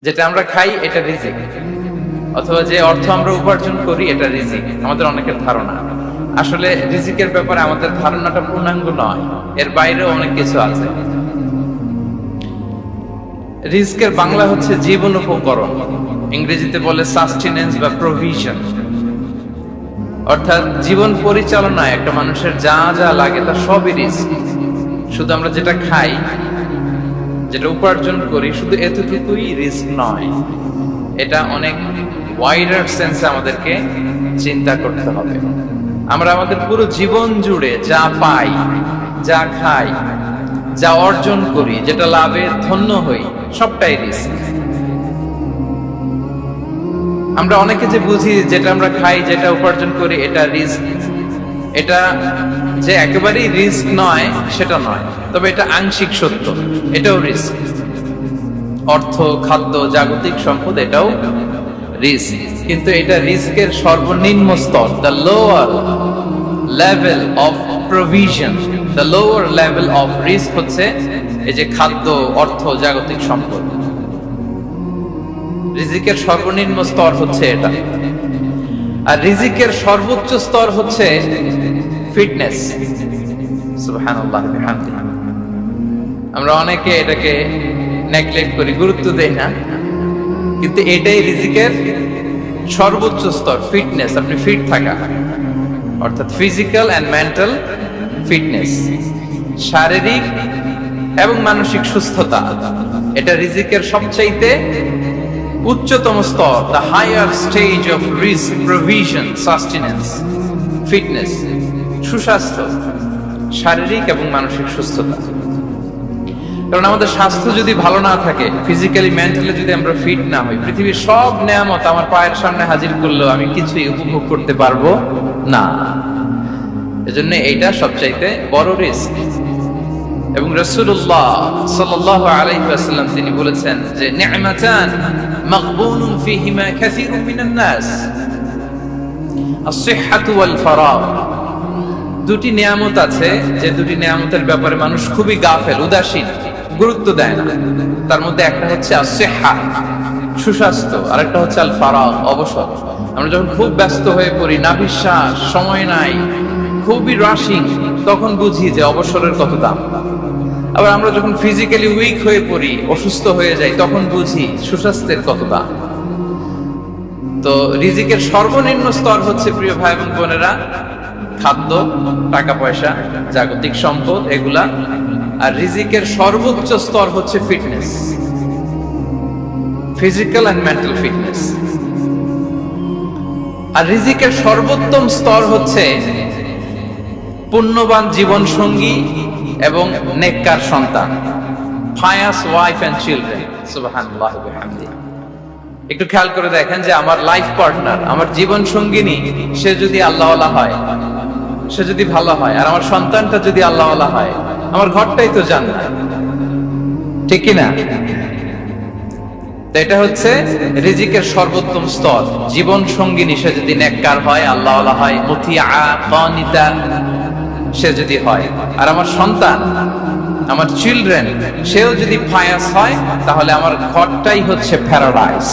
যেটা আমরা খাই এটা রিজিক, অথবা যে অর্থ আমরা উপার্জন করি এটা রিজিক। আমাদের অনেকের ধারণা, আসলে রিজিকের ব্যাপারে আমাদের ধারণাটা পূর্ণাঙ্গ নয়, এর বাইরেও অনেক কিছু আছে। রিজিকের বাংলা হচ্ছে জীবন উপকরণ, ইংরেজিতে বলে সাস্টেনেন্স বা প্রভিশন। অর্থাৎ জীবন পরিচালনায় একটা মানুষের যা যা লাগে তা সবই রিস্ক। শুধু আমরা যেটা খাই, যেটা উপার্জন করি, শুধু এতটুকুই রিস্ক নয়, এটা অনেক ওয়াইডার সেন্সে আমাদেরকে চিন্তা করতে হবে। আমরা আমাদের পুরো জীবন জুড়ে যা পাই, যা খাই, যা অর্জন করি, যেটা লাভে ধন্য হই, সবটাই রিস্ক। আমরা অনেকে যে বুঝি যেটা আমরা খাই, যেটা উপার্জন করি এটা রিস্ক, এটা যে একেবারেই রিস্ক নয় সেটা নয়, তবে এটা আংশিক সত্য, এটাও রিস্ক। অর্থ, খাদ্য, জাগতিক সম্পদ এটাও রিস্ক, কিন্তু এটা রিস্কের সর্বনিম্ন স্তর, the lower level of provision, the lower level of risk হচ্ছে এই যে খাদ্য, অর্থ, জাগতিক সম্পদ। রিজিকের সর্বনিম্ন স্তর হচ্ছে এটা। আর রিজিকের সর্বোচ্চ স্তর হচ্ছে ফিটনেস। সুবহানাল্লাহ বিহামদিহি। আমরা অনেকে এটাকে নেগলেক্ট করি, গুরুত্ব দেই না, কিন্তু এটাই রিজিকের সর্বোচ্চ স্তর, ফিটনেস। আপনি ফিট থাকা, অর্থাৎ ফিজিক্যাল এন্ড মেন্টাল ফিটনেস, শারীরিক এবং মানসিক সুস্থতা, এটা রিজিকের সবচাইতে উচ্চতম স্তর, the higher stage of risk, provision, sustenance, fitness, সুস্বাস্থ্য, শারীরিক এবং মানসিক সুস্থতা। কারণ আমাদের স্বাস্থ্য যদি ভালো না থাকে, ফিজিক্যালি মেন্টালি যদি আমরা ফিট না হই, পৃথিবীর সব নেয়ামত আমার পায়ের সামনে হাজির করলেও আমি কিছুই উপভোগ করতে পারবো না। এজন্য এইটা সবচাইতে বড় রিস্ক। এবং রাসূলুল্লাহ সাল্লাল্লাহু আলাইহি ওয়াসাল্লাম তিনি বলেছেন যে নি'মাতান মাগবুনুন ফীহিমা কাসীরুম মিনান নাস, আস-সিহহাতু ওয়াল ফারাগ। দুটি নিয়ামত আছে যে দুটি নিয়ামতের ব্যাপারে মানুষ খুবই গাফেল, উদাসীন, গুরুত্ব দেয় না। তার মধ্যে একটা হচ্ছে আস-সিহহা, সুস্বাস্থ্য, আর একটা হচ্ছে আল ফারাগ, অবসর। আমরা যখন খুব ব্যস্ত হয়ে পড়ি, নাভিশ্বাস, সময় নাই, খুবই রাশিং, তখন বুঝি যে অবসরের কত দাম। আবার আমরা যখন ফিজিক্যালি উইক হয়ে পড়ি, অসুস্থ হয়ে যাই, তখন বুঝি সুস্বাস্থ্যের কত দাম। তো রিজিকের সর্বনিম্ন স্তর হচ্ছে, প্রিয় ভাই এবং বোনেরা, খাদ্য, টাকা পয়সা, জাগতিক সম্পদ, এগুলা। আর রিজিকের সর্বোচ্চ স্তর হচ্ছে fitness, physical and mental fitness. আর রিজিকের সর্বোত্তম স্তর হচ্ছে পুণ্যবান জীবন সঙ্গী এবং নেককার সন্তান, ফায়াস ওয়াইফ এন্ড চিলড্রেন। সুবহানাল্লাহ বিহামদিহি। একটু খেয়াল করে দেখেন যে আমার লাইফ পার্টনার, আমার জীবন সঙ্গিনী, সে যদি আল্লাহওয়ালা হয়, সে যদি ভালো হয়, আর আমার সন্তানটা যদি আল্লাহওয়ালা হয়, আমার ঘরটাই তো জান্নাত, ঠিক কি না? এটা হচ্ছে রিজিকের সর্বোত্তম স্তর। জীবন সঙ্গিনী সে যদি নেককার হয়, আল্লাহওয়ালা হয়, মুতিয়া কানিতা সে যদি হয়, আর আমার সন্তান, আমার চিলড্রেন, সেও যদি ফায়াস হয়, তাহলে আমার ঘরটাই হচ্ছে paradise,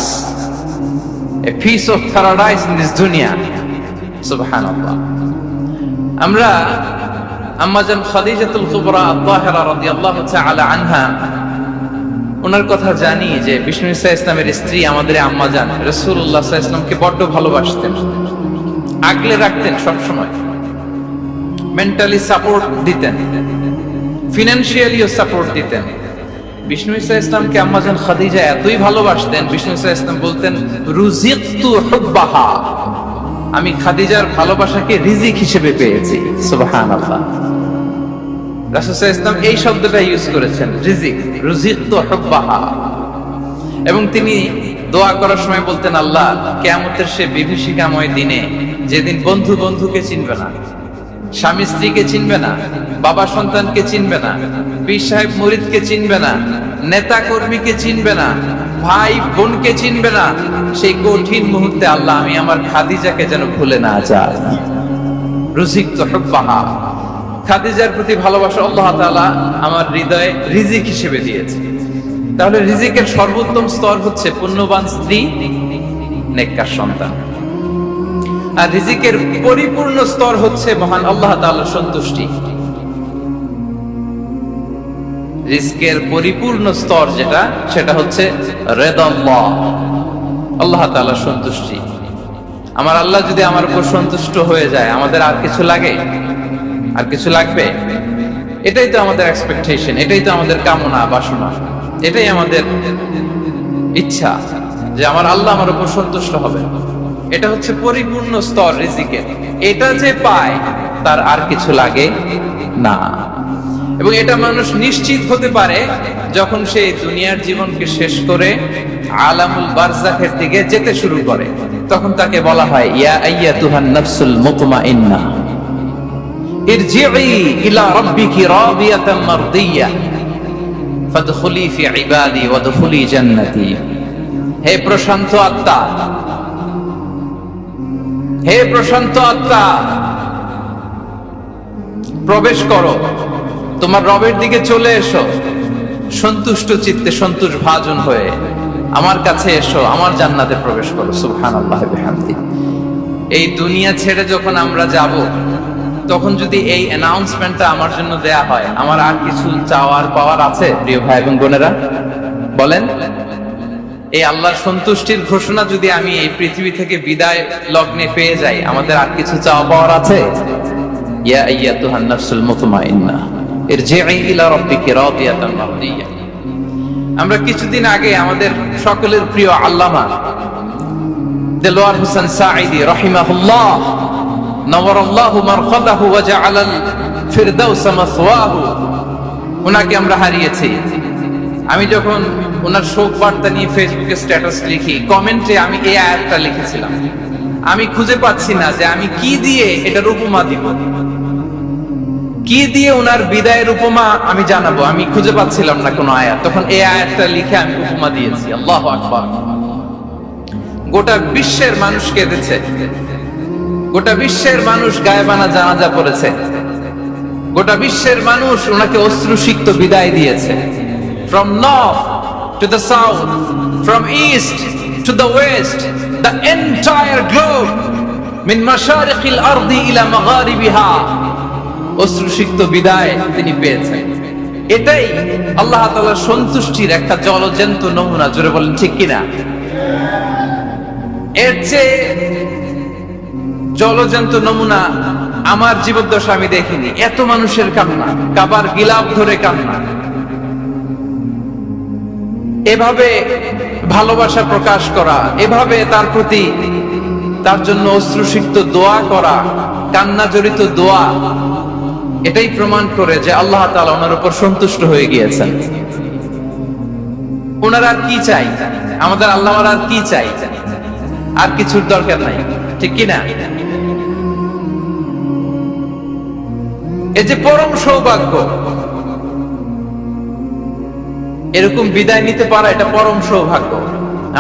a piece of paradise in this দুনিয়া। সুবহানাল্লাহ। আমরা আম্মাজান খাদিজাতুল কুবরা আত-তাহিরা রাদিয়াল্লাহু তাআলা আনহা, ওনার কথা জানি যে বিষ্ণু ইসা ইসলামের স্ত্রী আমাদের আম্মাজান রাসূলুল্লাহ সাল্লাল্লাহু আলাইহি ওয়াসাল্লামকে বড্ড ভালোবাসতেন, আগলে রাখতেন সব সময়, মেন্টালি সাপোর্ট দিতেন, ফিনান্সিয়ালিও সাপোর্ট দিতেন। বিষ্ণু ইসা ইসলামকে আম্মাজান খাদিজা এতই ভালোবাসতেন, বিষ্ণু ইসা ইসলাম বলতেন, রুজিকতু হুব্বাহা, আমি খাদিজার ভালোবাসাকে রিজিক হিসেবে পেয়েছি। সুবহানাল্লাহ। রাসূল সাল্লাল্লাহু আলাইহি ওয়াসাল্লাম এই শব্দটা ইউজ করেছেন, রিজিক, রুজিকতু হুব্বাহা। এবং তিনি দোয়া করার সময় বলতেন, আল্লাহ, কিয়ামতের সে বিভীষিকাময় দিনে, যেদিন বন্ধু বন্ধুকে চিনবে না, স্বামী স্ত্রীকে চিনবে না, বাবা সন্তানকে চিনবে না, পীর সাহেব মুরিদকে চিনবে না, নেতা কর্মীকে চিনবে না, ভাই বোনকে চিনবে না, সেই কঠিন মুহূর্তে আল্লাহ, আমি আমার খাদিজাকে যেন ভুলে না যাই। রুজিকতু হুব্বাহা, খাদিজার প্রতি ভালোবাসা আল্লাহ তাআলা আমার হৃদয়ে রিজিক হিসেবে দিয়েছে। তাহলে রিজিকের সর্বোত্তম স্তর হচ্ছে পুণ্যবান স্ত্রী, নেককার সন্তান। আর রিজিকের পরিপূর্ণ স্তর হচ্ছে মহান আল্লাহ তাআলার সন্তুষ্টি। রিজকের পরিপূর্ণ স্তর যেটা, সেটা হচ্ছে রিদাল্লাহ, আল্লাহ তাআলার সন্তুষ্টি। আমার আল্লাহ যদি আমার উপর সন্তুষ্ট হয়ে যায়, আমাদের আর কিছু লাগে? আর কিছু লাগবে? এটাই তো আমাদের এক্সপেকটেশন, এটাই তো আমাদের কামনা বাসনা, এটাই আমাদের ইচ্ছা যে আমার আল্লাহ আমার উপর সন্তুষ্ট হবে। এটা হচ্ছে পরিপূর্ণ স্তর রিজিকের। এটা যে পায় তার আর কিছু লাগে না। এবং এটা মানুষ নিশ্চিত হতে পারে যখন সে দুনিয়ার জীবনকে শেষ করে আলামুল বারজাখের দিকে যেতে শুরু করে। তখন তাকে বলা হয়, ইয়া আইয়াতুহান নাফসুল মুতমাইন্না ইরজিই ইলা রাব্বিকি রাদিয়াতাম মারদিয়া ফাদখুলি ফি ইবাদি ওয়াদখুলি জান্নাতি। হে প্রশান্ত আত্মা, হে প্রশান্ত আত্মা, প্রবেশ করো, তোমার রবের দিকে চলে এসো, সন্তুষ্ট চিত্তে সন্তোষ ভাজন হয়ে আমার কাছে এসো, আমার জান্নাতে প্রবেশ করো। সুবহানাল্লাহ বিহামদি। এই দুনিয়া ছেড়ে যখন আমরা যাব, তখন যদি এই অ্যানাউন্সমেন্টটা আমার জন্য দেয়া হয়, আমার আর কিছু চাওয়ার পাওয়ার আছে? প্রিয় ভাই এবং বোনেরা বলেন, এই আল্লাহর সন্তুষ্টির ঘোষণা যদি আমি এই পৃথিবী থেকে বিদায় লগ্নে পেয়ে যাই, আমাদের আর কিছু চাওয়া পাওয়ার আছে? ইয়া আইয়াতুহান নাফসুল মুতমাইন্না ইরজিই ইলা রাব্বিকি রাদিয়াতাম মারদিয়া। আমরা কিছুদিন আগে আমাদের সকলের প্রিয় আল্লামা দেলোয়ার হোসেন সাঈদী রাহিমাহুল্লাহ নওয়ারাল্লাহু মারকাদাহু ওয়া জাআলাল ফিরদাউস মাসওয়াহু, ওনাকে আমরা হারিয়েছি। আমি যখন ওনার শোক বার্তা নিয়ে ফেসবুকে স্ট্যাটাস লিখি, কমেন্টে আমি এই আয়াতটা লিখেছিলাম। আমি খুঁজে পাচ্ছি না যে আমি কি দিয়ে এটার উপমা দিব, কি দিয়ে ওনার বিদায়ের উপমা আমি জানাবো। আমি খুঁজে পাচ্ছিলাম না কোনো আয়াত। তখন এই আয়াতটা লিখে আমি উপমা দিয়েছি। আল্লাহু আকবার। গোটা বিশ্বের মানুষ কেঁদেছে, গোটা বিশ্বের মানুষ গায়েবানা জানাজা পড়েছে, গোটা বিশ্বের মানুষ ওনাকে অশ্রুসিক্ত বিদায় দিয়েছে। From north to the south, from east to the west, the entire globe, min mashariqil ardi ila magharibiha, অশ্রুসিক্ত বিদায় তিনি পেয়েছেন। এটাই আল্লাহ তাআলার সন্তুষ্টির একটা জলজ্যান্ত নমুনা। জোরে বলেন ঠিক কিনা? এর চেয়ে জলজ্যান্ত নমুনা আমার জীবদ্দশা আমি দেখিনি। এত মানুষের কান্না, কাবার গিলাফ ধরে কান্না, এভাবে ভালোবাসা প্রকাশ করা, এভাবে তার প্রতি, তার জন্য অশ্রুসিক্ত দোয়া করা, কান্না জড়িত দোয়া, এটাই প্রমাণ করে যে আল্লাহ তাআলা ওনার উপর সন্তুষ্ট হয়ে গিয়েছেন। ওনার আর কি চাই? আমাদের আল্লাহর আর কি চাই? আর কিছুর দরকার নাই, ঠিক কিনা? এই যে পরম সৌভাগ্য, এরকম বিদায় নিতে পারা, এটা পরম সৌভাগ্য।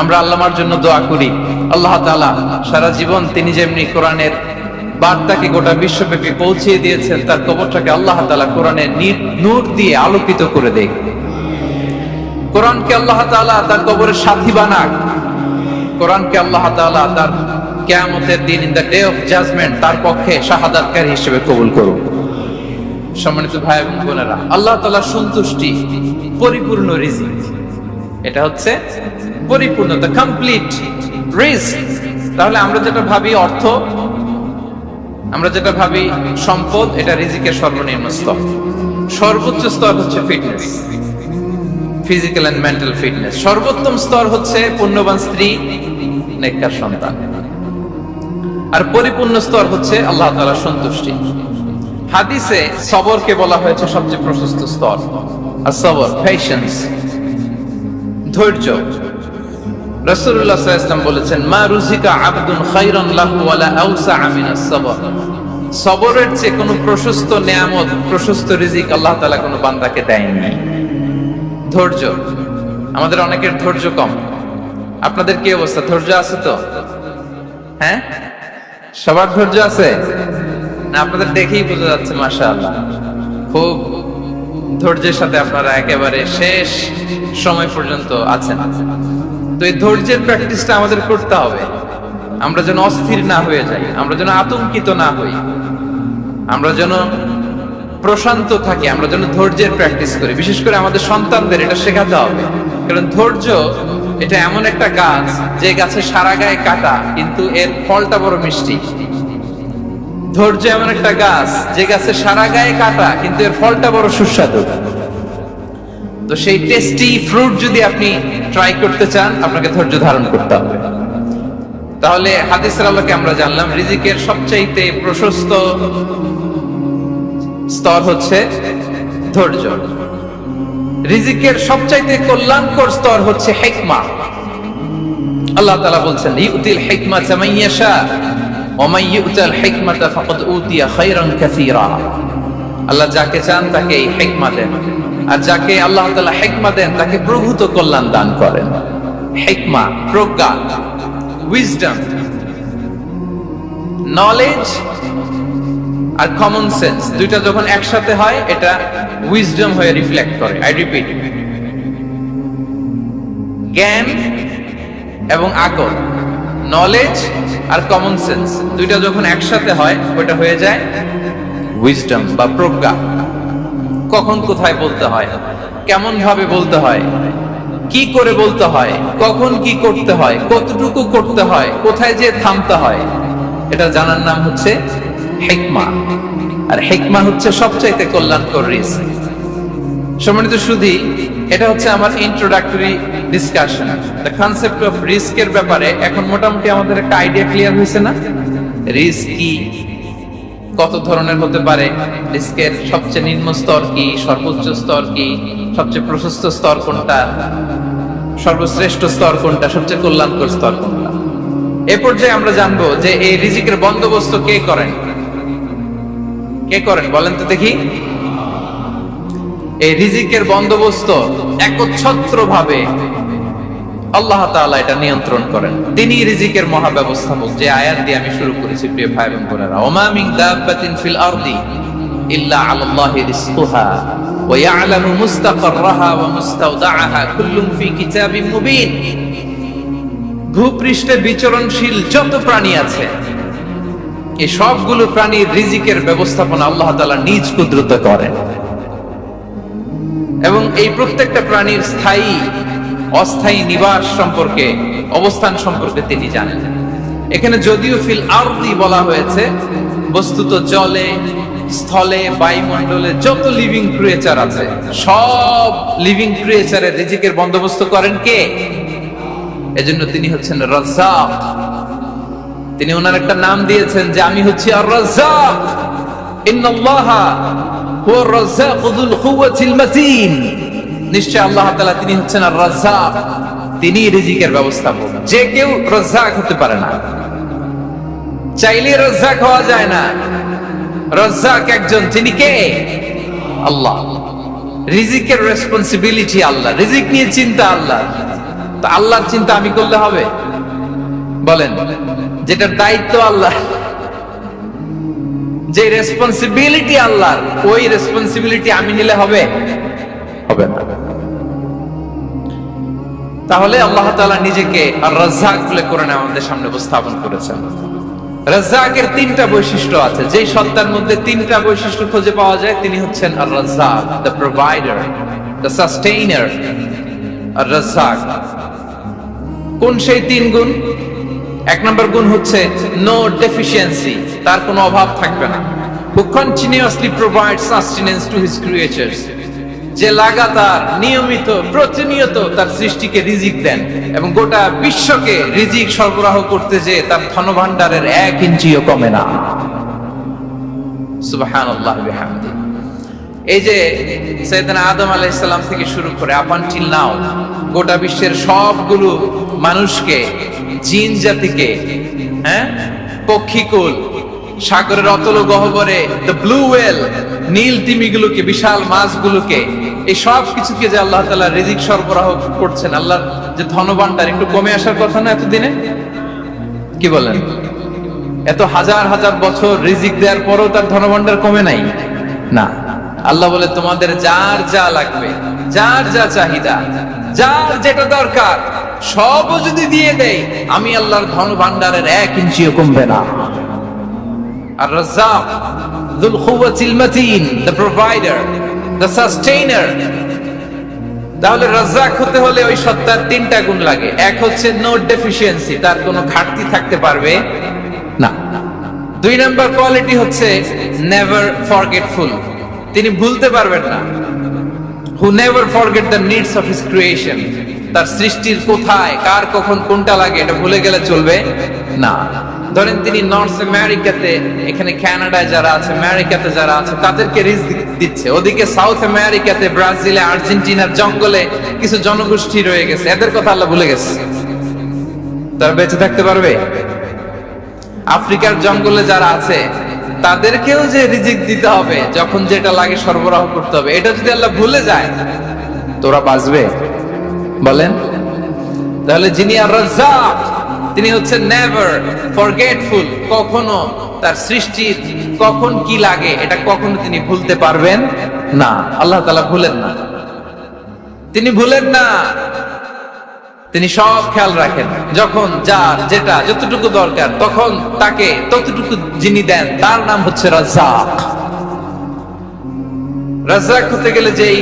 আমরা আল্লাহর জন্য দোয়া করি, আল্লাহ তাআলা সারা জীবন তিনি যেমনি কোরআনের বার্তাকে গোটা বিশ্বব্যাপী পৌঁছিয়ে দিয়েছেন, তার কবরটাকে আল্লাহ তাআলা কোরআনের নূর দিয়ে আলোকিত করে দেয়। কোরআনকে আল্লাহ তাআলা তার কবরের সাথী বানাক। কোরআনকে আল্লাহ তাআলা তার কিয়ামতের দিন, in the day of judgement, তার পক্ষে শাহাদাতকারী হিসেবে কবুল করুন। সম্মানিত ভাই এবং বোনেরা, আল্লাহ তাআলার সন্তুষ্টি পরিপূর্ণ রিজিক। এটা হচ্ছে পরিপূর্ণতা, কমপ্লিট রিজিক। তাহলে আমরা যেটা ভাবি অর্থ, আমরা যেটা ভাবি সম্পদ, এটা রিজিকের সর্বনিম্ন স্তর। সর্বোচ্চ স্তর হচ্ছে fitness, physical and mental fitness. সর্বোত্তম স্তর হচ্ছে পুণ্যবান স্ত্রী, নেককার সন্তান। আর পরিপূর্ণ স্তর হচ্ছে আল্লাহ তাআলার সন্তুষ্টি। হাদিসে সবরকে বলা হয়েছে সবচেয়ে প্রশস্ত স্তর। আর সবর, পেশেন্স, ধৈর্য। রাসূলুল্লাহ সাল্লাল্লাহু আলাইহি ওয়াসাল্লাম বলেছেন, মা রুজিকা আবদুন খায়রান লাহু ওয়ালা আওসা মিনাস সবর। সবরের চেয়ে কোনো প্রশস্ত নিয়ামত, প্রশস্ত রিজিক আল্লাহ তাআলা কোনো বান্দাকে দেয়নি। ধৈর্য, আমাদের অনেকের ধৈর্য কম। আপনাদের কি অবস্থা? ধৈর্য আছে তো? হ্যাঁ, সবার ধৈর্য আছে না? আপনাদের দেখেই বোঝা যাচ্ছে মাশাআল্লাহ, খুব ধৈর্যের সাথে আপনারা একেবারে শেষ সময় পর্যন্ত আছেন। তো এই ধৈর্যের প্র্যাকটিসটা আমাদের করতে হবে। আমরা যেন অস্থির না হয়ে যাই, আমরা যেন আতঙ্কিত না হই, আমরা যেন প্রশান্ত থাকি, আমরা যেন ধৈর্যের প্র্যাকটিস করি। বিশেষ করে আমাদের সন্তানদের এটা শেখাতে হবে, কারণ ধৈর্য এটা এমন একটা গাছ যে গাছে সারা গায়ে কাটা কিন্তু এর ফলটা বড় মিষ্টি। ধৈর্য এমন একটা গাছ যে গাছে সারা গায়ে কাটা কিন্তু এর ফলটা বড় সুস্বাদু। তো সেই টেস্টি ফ্রুট যদি আপনি ট্রাই করতে চান, আপনাকে ধৈর্য ধারণ করতে হবে। তাহলে হাদিসের আলোকে আমরা জানলাম রিজিকের সবচাইতে প্রশস্ত স্তর হচ্ছে ধৈর্য। রিজিকের সবচাইতে কল্যাণকর স্তর হচ্ছে হিকমা। আল্লাহ তাআলা বলছেন ইউতিল হিকমাতা মান ইয়াশা ওয়া মান ইউতাল হিকমাতা ফাকাদ উতিয়া খায়রান কাসীরা। আল্লাহ যাকে চান তাকে এই হিকমা দেন, আর যাকে আল্লাহ তাআলা হিকমা দেন তাকে প্রভূত কল্যাণ দান করেন। হিকমা, প্রজ্ঞা, উইজডম, নলেজ আর কমন সেন্স দুইটা যখন একসাথে হয় এটা উইজডম হয়ে রিফ্লেক্ট করে। আই রিপিট, জ্ঞান এবং আকল, নলেজ আর কমন সেন্স দুইটা যখন একসাথে হয় ওটা হয়ে যায় উইজডম বা প্রজ্ঞা। কখন কোথায় বলতে হয়, কেমন ভাবে বলতে হয়, কি করে বলতে হয়, কখন কি করতে হয়, কতটুকু করতে হয়, কোথায় যে থামতে হয়, এটা জানার নাম হচ্ছে হিকমা। আর হিকমা হচ্ছে সবচাইতে কল্যাণকর রিস্ক। সম্মানিত সুধী, এটা হচ্ছে আমার introductory discussion. The concept of রিস্কের ব্যাপারে এখন মোটামুটি আমাদের একটা আইডিয়া ক্লিয়ার হয়েছে না? রিস্ক কি, কত ধরনের হতে পারে, রিস্কের সবচেয়ে নিম্ন স্তর কি, সর্বোচ্চ স্তর কি, সবচেয়ে প্রশস্ত স্তর কোনটা, সর্বশ্রেষ্ঠ স্তর কোনটা, সবচেয়ে কল্যাণকর স্তর কোনটা। এ পর্যায়ে আমরা জানবো যে এই রিজিকের বন্দোবস্ত কে করেন। কে করেন বলেন তো দেখি? এই রিজিকের বন্দোবস্ত একচ্ছত্র ভাবে আল্লাহ তাআলা এটা নিয়ন্ত্রণ করেন। তিনি রিজিকের মহাব্যবস্থাপক। যে আয়াত দিয়ে আমি শুরু করেছি প্রিয় ভাই এবং বোনেরা, ওমা মিন দাব্বাতিন ফিল আরদি ইল্লা আলাল্লাহি রিজকুহা ওয়া ইয়ালামু মুস্তাকাররাহা ওয়া মুস্তাওদাআহা কুল্লুন ফি কিতাবিন মুবিন। ভূপৃষ্ঠে বিচরণশীল যত প্রাণী আছে এই সবগুলো প্রাণীর রিজিকের ব্যবস্থাপনা আল্লাহ তাআলা নিজ কুদরতে করেন, এবং এই প্রত্যেকটা প্রাণীর স্থায়ী অস্থায়ী নিবাস সম্পর্কে, অবস্থান সম্পর্কে তিনি জানেন। এখানে যদিও ফিল আরদি বলা হয়েছে, বস্তুত জলে, স্থলে, বায়ুমণ্ডলে যত লিভিং ক্রিয়েচার আছে সব লিভিং ক্রিয়েচারের রিজিকের বন্দোবস্ত করেন কে? এজন্য তিনি হচ্ছেন রাজ্জাক। তিনি ওনার একটা নাম দিয়েছেন যে আমি হচ্ছি আর রাজ্জাক। ইন্নাল্লাহা হুয়ার রাজ্জাকু যুল কুওয়াতিল মাতিন। নিশ্চয় আল্লাহ তাআলা তিনি হচ্ছেন আর রাজ্জাক, তিনি রিজিকের ব্যবস্থাপক। যে কেউ রাজ্জাক হতে পারে না, চাইলে রাজ্জাক হওয়া যায় না। রাজ্জাক একজন, তিনি কে? আল্লাহ। রিজিকের রেসপন্সিবিলিটি আল্লাহ, রিজিক নিয়ে চিন্তা আল্লাহ। তা আল্লাহর চিন্তা আমি করলে হবে? বলেন, যেটার দায়িত্ব আল্লাহ, যে রেসপন্সিবিলিটি আল্লাহর, ওই রেসপন্সিবিলিটি আমি নিলে হবে? হবে না। তাহলে আল্লাহ তাআলা নিজেকে আর রাজ্জাক বলে কোরআনে আমাদের সামনে উপস্থাপন করেছেন। রাজ্জাকের তিনটা বৈশিষ্ট্য আছে। যেই সত্তার মধ্যে তিনটা বৈশিষ্ট্য খুঁজে পাওয়া যায় তিনি হচ্ছেন আর রাজ্জাক, দ্য প্রোভাইডার, দ্য সাস্টেইনার। আর রাজ্জাক কোন সেই তিন গুণ? এক নম্বর গুণ হচ্ছে নো ডেফিসিয়েন্সি, তার কোনো অভাব থাকবে না। who continuously provides sustenance to his creatures, যে লাগাতার, নিয়মিত, প্রতিনিয়ত তার সৃষ্টিকে রিজিক দেন এবং গোটা বিশ্বকে রিজিক সরবরাহ করতে যে তার ধনভাণ্ডারের 1 ইঞ্চিও কমে না। সুবহানাল্লাহ বিহামদি। এই যে সাইয়েদনা আদম আলাইহিস সালাম থেকে শুরু করে আপ আনটিল নাও গোটা বিশ্বের সবগুলো মানুষকে, জিন জাতিকে, পক্ষীকুল, সাগরের অতল গহ্বরে দ্য ব্লু ওয়েল, নীল তিমিগুলোকে, বিশাল মাছগুলোকে, এই সব কিছুকে যে আল্লাহ তাআলা রিজিক সরবরাহ করছেন, আল্লাহর যে ধনভাণ্ডার একটু কমে আসার কথা না এতদিনে? কি বলেন? এত হাজার হাজার বছর রিজিক দেওয়ার পরও তার ধনভাণ্ডার কমে নাই? না, আল্লাহ বলে তোমাদের যার যা লাগবে, যার যা চাহিদা, যার যেটা দরকার সব যদি দিয়ে দেই, আমি আল্লাহর ধন ভান্ডারের 1 ইঞ্চিও কমবে না। আর Razzak যুল কুওয়াতিল মাতিন, the provider, the sustainer. তাহলে রাজ্জাক হতে হলে ওই সত্তার 3টা গুণ লাগে। এক হচ্ছে নো ডেফিসিয়েন্সি, তার কোনো ঘাটতি থাকতে পারবে না। 2 নাম্বার কোয়ালিটি হচ্ছে নেভার ফরগেটফুল, তিনি ভুলতে পারবেন না। Who never forget the needs of his creation, তার সৃষ্টির কোথায় কার কখন কোনটা লাগে এটা ভুলে গেলে চলবে না। ধরেন তিনি নর্থ আমেরিকাতে, এখানে কানাডায় যারা আছে, আমেরিকাতে যারা আছে, তাদেরকে রিজিক দিচ্ছে। ওদিকে সাউথ আমেরিকাতে, ব্রাজিলে, আর্জেন্টিনার জঙ্গলে কিছু জনগোষ্ঠী রয়ে গেছে, এদের কথা আল্লাহ ভুলে গেছে। তারা বেঁচে থাকতে পারবে? আফ্রিকার জঙ্গলে যারা আছে তাদেরকেও যে রিজিক দিতে হবে, যখন যেটা লাগে সরবরাহ করতে হবে, এটা যদি আল্লাহ ভুলে যায় তোরা বাঁচবে? বলেন। তাহলে যিনি আর রাজ্জাক, তিনি হচ্ছেন নেভার ফরগেটফুল, কখনো তার সৃষ্টির কখন কি লাগে এটা কখনো তিনি ভুলতে পারবেন না। আল্লাহ তাআলা ভুলেন না, তিনি ভুলেন না, তিনি সব খেয়াল রাখেন। যখন যার যেটা যতটুকু দরকার তখন তাকে ততটুকু যিনি দেন তার নাম হচ্ছে রাজ্জাক। রাজ্জাক হতে গেলে যেই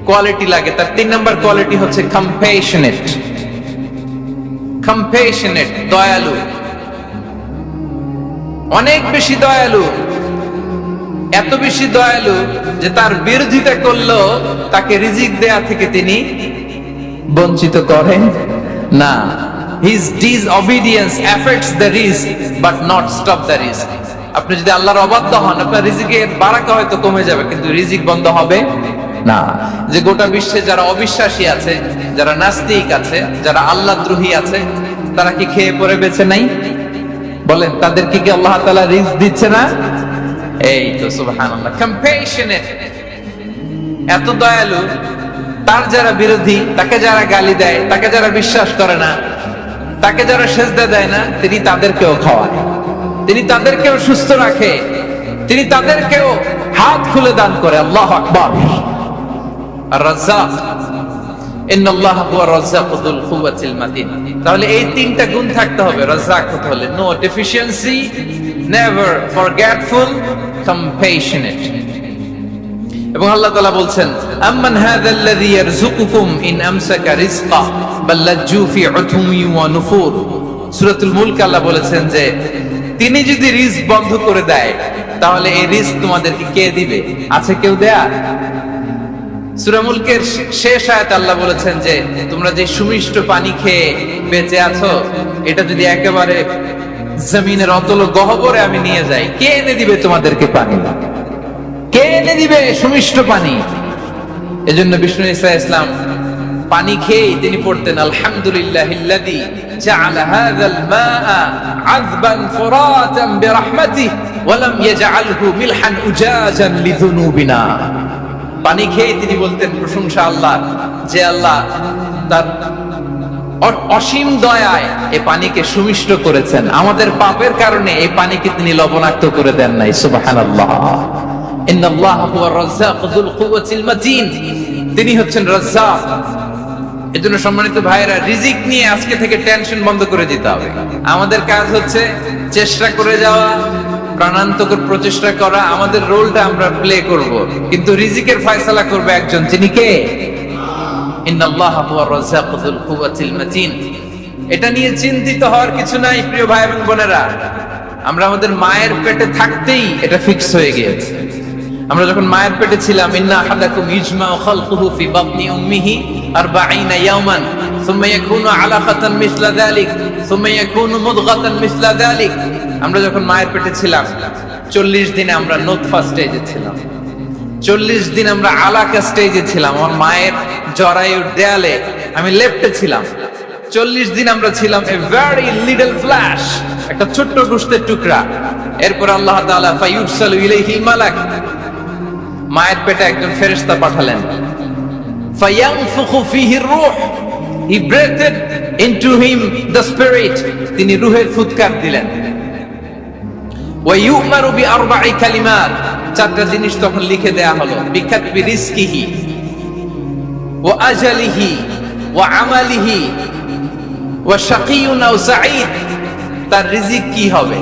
কোয়ালিটি লাগে তার 3 নাম্বার কোয়ালিটি হচ্ছে কম্প্যাশনেট। কম্প্যাশনেট, দয়ালু, অনেক বেশি দয়ালু, এত বেশি দয়ালু যে তার বিরোধিতা করলেও তাকে রিজিক দেয়া থেকে তিনি বঞ্চিত করেন না। His disobedience affects the risk but not stop the risk. আপনি যদি আল্লাহর অবাধ্য হন, আপনার রিজিকের বারাকা হয়তো কমে যাবে, কিন্তু রিজিক বন্ধ হবে না। যে গোটা বিশ্বে যারা অবিশ্বাসী আছে, যারা নাস্তিক আছে, যারা আল্লাহদ্রোহী আছে, তারা কি খেয়ে পরে বেঁচে নাই? বলেন, তাদেরকে কি আল্লাহ তাআলা রিজিক দিচ্ছে না? এই তো সুবহানাল্লাহ। কম্প্যাশনেট, এত দয়ালু, তার যারা বিরোধী, তাকে যারা গালি দেয়, তাকে যারা বিশ্বাস করে না, তাকে যারা সেজদা দেয় না, তিনি তাদেরকেও খাওয়ায়, তিনি তাদেরকেও সুস্থ রাখে, তিনি তাদেরকেও হাত খুলে দান করে। আল্লাহু আকবার। আর রাজ্জাক, ইন্নাল্লাহা হুয়া রাজ্জাকু যুল কুওয়াতিল মাতিন। তাহলে এই 3টা গুণ থাকতে হবে রাজ্জাক হতে হলে। No deficiency, never forgetful, compassionate. এবং আল্লাহ তাআলা বলছেন, আম্মান হাযাল্লাযী ইয়ারযুকুকুম ইন আমসাকা রিজকা বাল লাজ্জু ফি উতুমি ওয়া নুফুর। সূরাতুল মুলক আল্লাহ বলেছেন যে তিনি যদি রিজক বন্ধ করে দেয় তাহলে এই রিজক তোমাদেরকে কে দিবে? আছে কেউ দেয়া? সূরা মুলকের শেষ আয়াতে আল্লাহ বলেছেন যে তোমরা যে সুমিষ্ট পানি খেয়ে বেঁচে আছো, এটা যদি একেবারে জমিনের অতল গহ্বরে আমি নিয়ে যাই, কে এনে দিবে তোমাদেরকে পানি? কে এনে দিবে সুমিষ্ট পানি? এজন্য বিষ্ণু ঈসা ইসলাম পানি খেয়ে তিনি পড়তেন, আলহামদুলিল্লাহিল্লাযী জাআলা হাযাল মাআ আযবান ফুরাতান বিরহমাতিহি ওয়া লাম ইয়াজআলহু মিলহান উজাজান লিযুনুবিনা। পানি খেয়ে তিনি বলতেন প্রশংসা আল্লাহ, যে আল্লাহ তার অসীম দয়ায় এই পানিকে সুমিষ্ট করেছেন, আমাদের পাপের কারণে এই পানিকে তিনি লবণাক্ত করে দেন নাই। সুবহানাল্লাহ। ইন্নাল্লাহা হুয়া রাজ্জাকু যুল কুওয়াতিল মাতিন, তিনি হচ্ছেন রাজ্জাক। এজন্য সম্মানিত ভাইরা, রিজিক নিয়ে আজকে থেকে টেনশন বন্ধ করে দিতে হবে। আমাদের কাজ হচ্ছে চেষ্টা করে যাওয়া, প্রাণান্তকর প্রচেষ্টা করা, আমাদের রোলটা আমরা প্লে করব, কিন্তু রিজিকের ফয়সালা করবে একজন, তিনি কে? ইন্নাল্লাহা হুয়া রাজ্জাকু যুল কুওয়াতিল মাতিন। এটা নিয়ে চিন্তিত হওয়ার কিছু নাই প্রিয় ভাই এবং বোনেরা। আমরা আমাদের মায়ের পেটে থাকতেই এটা ফিক্স হয়ে গিয়েছে। আমরা যখন মায়ের পেটে ছিলাম, ইন্না আহাদাকুম ইজমাউ খালকুহু ফি বাতনি উম্মিহি 40 ইয়াওমান সুম্মা ইয়াকুনু আলাকাতান মিসলা যালিক সুম্মা ইয়াকুনু মুদগাতান মিসলা যালিক। আমরা যখন মায়ের পেটে ছিলাম 40 দিনে আমরা নুতফা স্টেজে ছিলাম, 40 দিন আমরা আলাকা স্টেজে ছিলাম। আমার মায়ের জরায়ুর দেয়ালে আমি লেপ্টে ছিলাম। 40 দিন আমরা ছিলাম এ ভেরি লিটল ফ্ল্যাশ, একটা ছোট্ট গোশতের টুকরা। এরপর আল্লাহ তাআলা ফায়ুরসালু ইলাইহিল মালাক, মায়ের পেটে একজন ফেরেশতা পাঠালেন। ফায়ানফুখু ফিহি রূহ, he breathed into him the spirit, তিনি রূহের ফুৎকার দিলেন। ওয়া ইউমারু বিআরবা'i কালিমাত, চারটা জিনিস তখন লিখে দেয়া হলো, বিকাতবি রিজকিহি ওয়া আজালিহি ওয়া আমালিহি ওয়া শাকিয়ুন আও সাঈদ, তার রিজিক কি হবে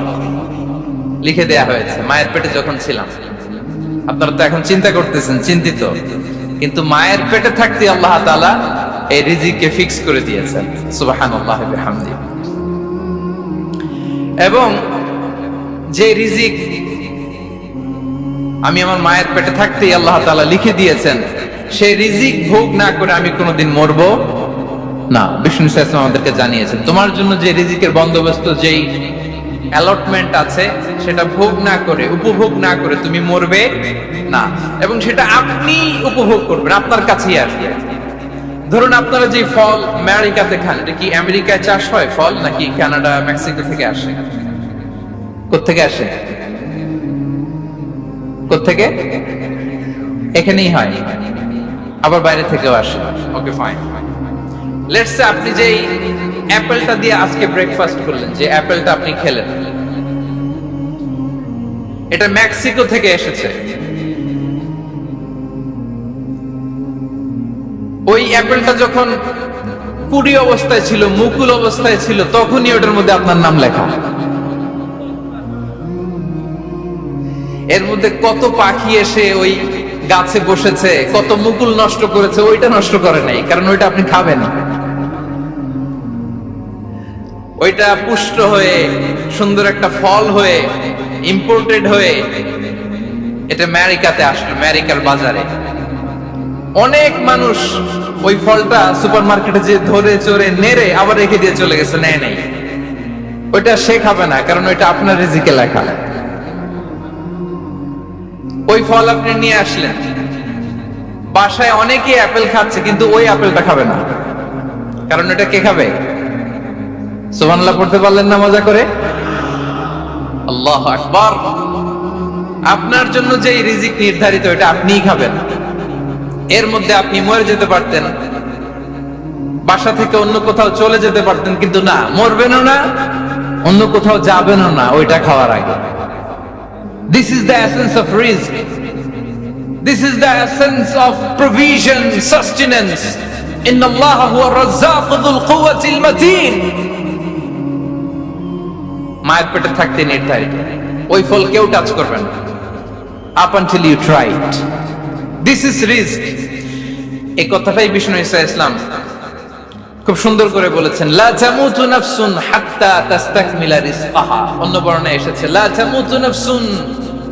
লিখে দেয়া হয়েছে। মায়ের পেটে যখন ছিলাম, আপনারা তো এখন চিন্তা করতেছেন, চিন্তিত, কিন্তু মায়ের পেটে থাকতে আল্লাহ তাআলা এই রিজিককে ফিক্স করে দিয়েছেন। সুবহানাল্লাহ ওয়া বিহামদিহি। এবং যে রিজিক আমি আমার মায়ের পেটে থাকতেই আল্লাহ তাআলা লিখে দিয়েছেন, সেই রিজিক ভোগ না করে আমি কোনোদিন মরবো না। বিষ্ণু ইসলাম আমাদেরকে জানিয়েছেন, তোমার জন্য যে রিজিকের বন্দোবস্ত, যেই অ্যালটমেন্ট আছে, সেটা ভোগ না করে, উপভোগ না করে তুমি মরবে না। এবং সেটা আপনি উপভোগ করবেন, আপনার কাছেই আসবে। ধরুন আপনারা যে ফল আমেরিকাতে খান, এটা কি আমেরিকায় চাষ হয় ফল, নাকি কানাডা মেক্সিকো থেকে আসে? কোত্থেকে আসে? কোত্থেকে? এখানেই হয়, আবার বাইরে থেকেও আসে। Okay fine. লেটস সে আপনি যে অ্যাপেলটা দিয়ে আজকে ব্রেকফাস্ট করলেন, যে অ্যাপেলটা আপনি খেলেন, এটা মেক্সিকো থেকে এসেছে। ওই অ্যাপেলটা যখন কুড়ি অবস্থায় ছিল, মুকুল অবস্থায় ছিল, তখনই ওটার মধ্যে আপনার নাম লেখা। এর মধ্যে কত পাখি এসে ওই গাছে বসেছে, কত মুকুল নষ্ট করেছে, ওইটা নষ্ট করে নাই, কারণ ওইটা আপনি খাবেন। ওইটা পুষ্ট হয়ে সুন্দর একটা ফল হয়ে ইম্পোর্টেড হয়ে এটা আমেরিকাতে আসলো, আমেরিকার বাজারে। অনেক মানুষ ওই ফলটা সুপারমার্কেটে যে ধরে চড়ে নেড়ে আবার রেখে দিয়ে চলে গেছে, নেয় নাই। ওইটা সে খাবে না, কারণ ওইটা আপনার রিজিকে লেখা। ওই ফল আপনি নিয়ে আসলেন, বাসায় অনেকেই অ্যাপেল খাচ্ছে, কিন্তু ওই অ্যাপেলটা খাবে না, কারণ এটা কে খাবে? সুবহানাল্লাহ পড়তে পারলেন না মজা করে? আল্লাহু আকবার। আপনার জন্য যে রিজিক নির্ধারিত, এটা আপনিই খাবেন। এর মধ্যে আপনি মরে যেতে পারতেন, বাসা থেকে অন্য কোথাও চলে যেতে পারতেন, কিন্তু না, মরবেনও না, অন্য কোথাও যাবেনও না ওইটা খাওয়ার আগে। This is the essence of rizq. This is the essence of provision, sustenance. Inna Allah huwa ar-razzaq dhul quwwati al-matin. মায়ের পেটে থাকতে নির্ধারিত, ওই ফল কেউ টাচ করবে না up until you try it. This is rizq. এই কথাটাই বিষ্ণু ঈসা ইসলাম খুব সুন্দর করে বলেছেন, লা তামুতু নাফসুন হাত্তা তাস্তাকমিলা রিজকাহা। অন্য বর্ণনায় এসেছে, লা তামুতু নাফসুন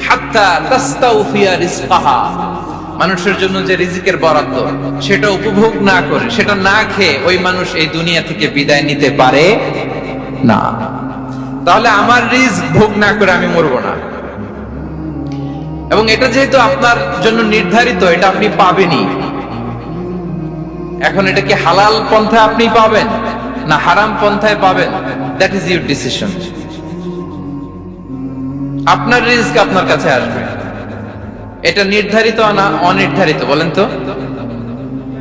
হাত্তা তাস্তাউফিয়া রিজকাহা। মানুষের জন্য যে রিজিকের বরাদ্দ, সেটা উপভোগ না করে, সেটা না খেয়ে ওই মানুষ এই দুনিয়া থেকে বিদায় নিতে পারে না। তাহলে আমার রিজক ভোগ না করে আমি মরবো না। এবং এটা যেহেতু আপনার জন্য নির্ধারিত, এটা আপনি পাবেনই। এখন এটা কি হালাল পন্থায় আপনি পাবেন না হারাম পন্থায় পাবেন, দ্যাট ইজ ইউর ডিসিশন। আপনার রিজক আপনার কাছে আসবে, এটা নির্ধারিত না অনির্ধারিত? বলেন তো,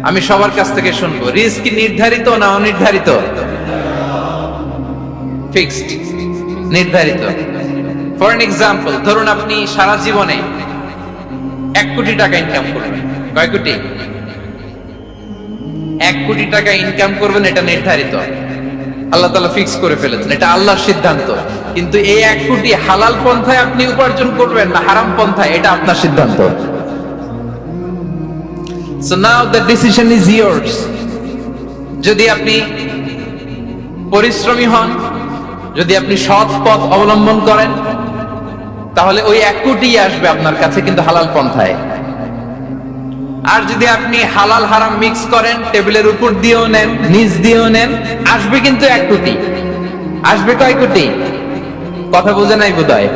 আমি সবার কাছ থেকে শুনবো, রিজক কি নির্ধারিত না অনির্ধারিত? ফিক্সড, নির্ধারিত। ফর এন এক্সাম্পল, ধরুন আপনি সারা জীবনে 1 কোটি টাকা ইনকাম করবেন। কয় কোটি? 1 কোটি টাকা ইনকাম করবেন, এটা নির্ধারিত, আল্লাহ তাআলা ফিক্স করে ফেলেছেন, এটা আল্লাহর সিদ্ধান্ত। কিন্তু এই 1 কোটি হালাল পন্থায় আপনি উপার্জন করবেন না হারাম পন্থায়, এটা আপনার সিদ্ধান্ত। So now the decision is yours. যদি আপনি পরিশ্রমী হন, যদি আপনি সৎ পথ অবলম্বন করেন, তাহলে ওই 1 কোটি আসবে আপনার কাছে, কিন্তু হালাল পন্থায়। আর যদি আপনি হালাল হারাম মিক্স করেন, টেবিলের উপর দিয়েও নেন, নিচ দিয়েও নেন, আসবে কিন্তু 1 কোটি। আসবে কয় কোটি? কথা বোঝে নাই বোধহয়।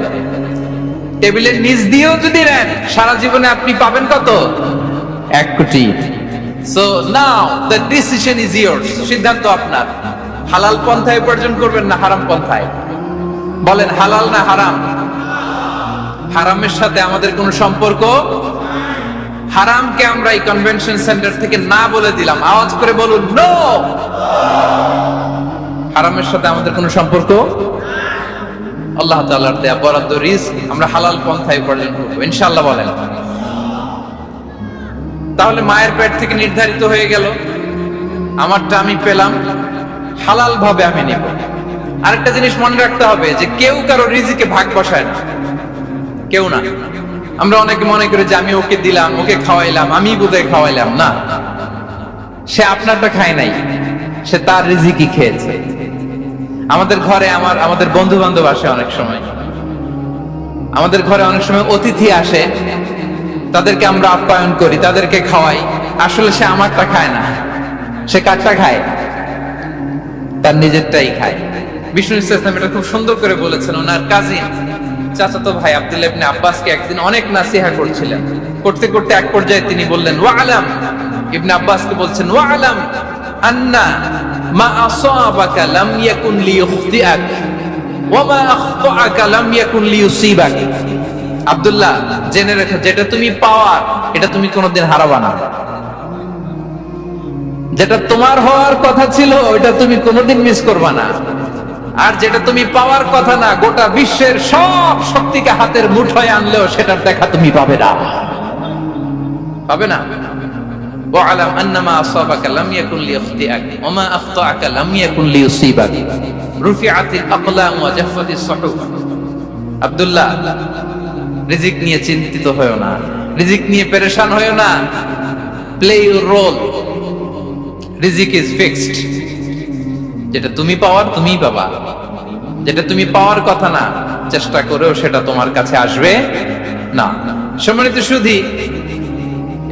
টেবিলের নিচ দিয়েও যদি নেন, সারা জীবনে আপনি পাবেন কত? 1 কোটি। So now the decision is yours. সিদ্ধান্ত আপনার, হালাল পন্থায় উপার্জন করবেন না হারাম পন্থায়? বলেন, হালাল না হারাম? হারামের সাথে আমাদের কোনো সম্পর্ক? হারামকে আমরা এই কনভেনশন সেন্টার থেকে না বলে দিলাম, আওয়াজ করে বলুন নো। হারামের সাথে আমাদের কোনো সম্পর্ক আল্লাহ তাআলার দেয়া বরাদ্দ রিজক আমরা হালাল পন্থায় উপার্জন করব ইনশাআল্লাহ বলেন। তাহলে মায়ের পেট থেকে নির্ধারিত হয়ে গেল, আমারটা আমি পেলাম, হালাল ভাবে আমি নিব। আরেকটা জিনিস মনে রাখতে হবে যে কেউ কারো রিজিকে ভাগ বসায় না, কেউ না। আমরা অনেকে মনে করি যে আমি ওকে দিলাম, ওকে খাওয়াইলাম, আমি বোধহয় খাওয়াইলাম। না, সে আপনারটা খায় নাই, সে তার রিজিকই খেয়েছে। আমাদের ঘরে আমাদের বন্ধু বান্ধব আসে, অনেক সময় আমাদের ঘরে অনেক সময় অতিথি আসে, তাদেরকে আমরা আপ্যায়ন করি, তাদেরকে খাওয়াই। আসলে সে আমারটা খায় না, সে কারটা খায়? তার নিজেরটাই খায়। বিষ্ণু ইসলাম এটা খুব সুন্দর করে বলেছেন। ওনার কাজিন চাচাতো ভাই আব্দুল্লাহ ইবনে আব্বাসকে একদিন অনেক নাসিহা করছিলেন। করতে করতে এক পর্যায়ে তিনি বললেন, ওয়ালাম, ইবনে আব্বাসকে বলছেন, ওয়ালাম আন্না মা আসাবাকা লাম ইয়াকুন লিইখতিআক ওয়া মা আখতাআকা লাম ইয়াকুন লিইউসিবাক। আব্দুল্লাহ, জেনে রেখো, যেটা তুমি পাওয়ার এটা তুমি কোনোদিন হারাবা না। যেটা তোমার হওয়ার কথা ছিল ওটা তুমি কোনোদিন মিস করবা না। আর যেটা তুমি পাওয়ার কথা না, গোটা বিশ্বের সব শক্তিকে হাতের মুঠোয় আনলেও সেটার দেখা তুমি পাবে না, পাবে না। ওয়ালাম আন্নামা আসাবাকা লাম ইয়াকুন লিইখতিআক ওয়া মা আখতাআকা লাম ইয়াকুন লিইউসিবাক। রুফিআতিল আকলাম ওয়া জাফফাতিস সুহুফ। আব্দুল্লাহ, রিজিক নিয়ে চিন্তিত হয়ো না, রিজিক নিয়ে পেরেশান হয়ো না। প্লে ইউর রোল, রিজিক ইজ ফিক্সড। যেটা তুমি পাওয়ার তুমিই পাবা, যেটা তুমি পাওয়ার কথা না, চেষ্টা করেও সেটা তোমার কাছে আসবে না। সম্মানিত সুধী,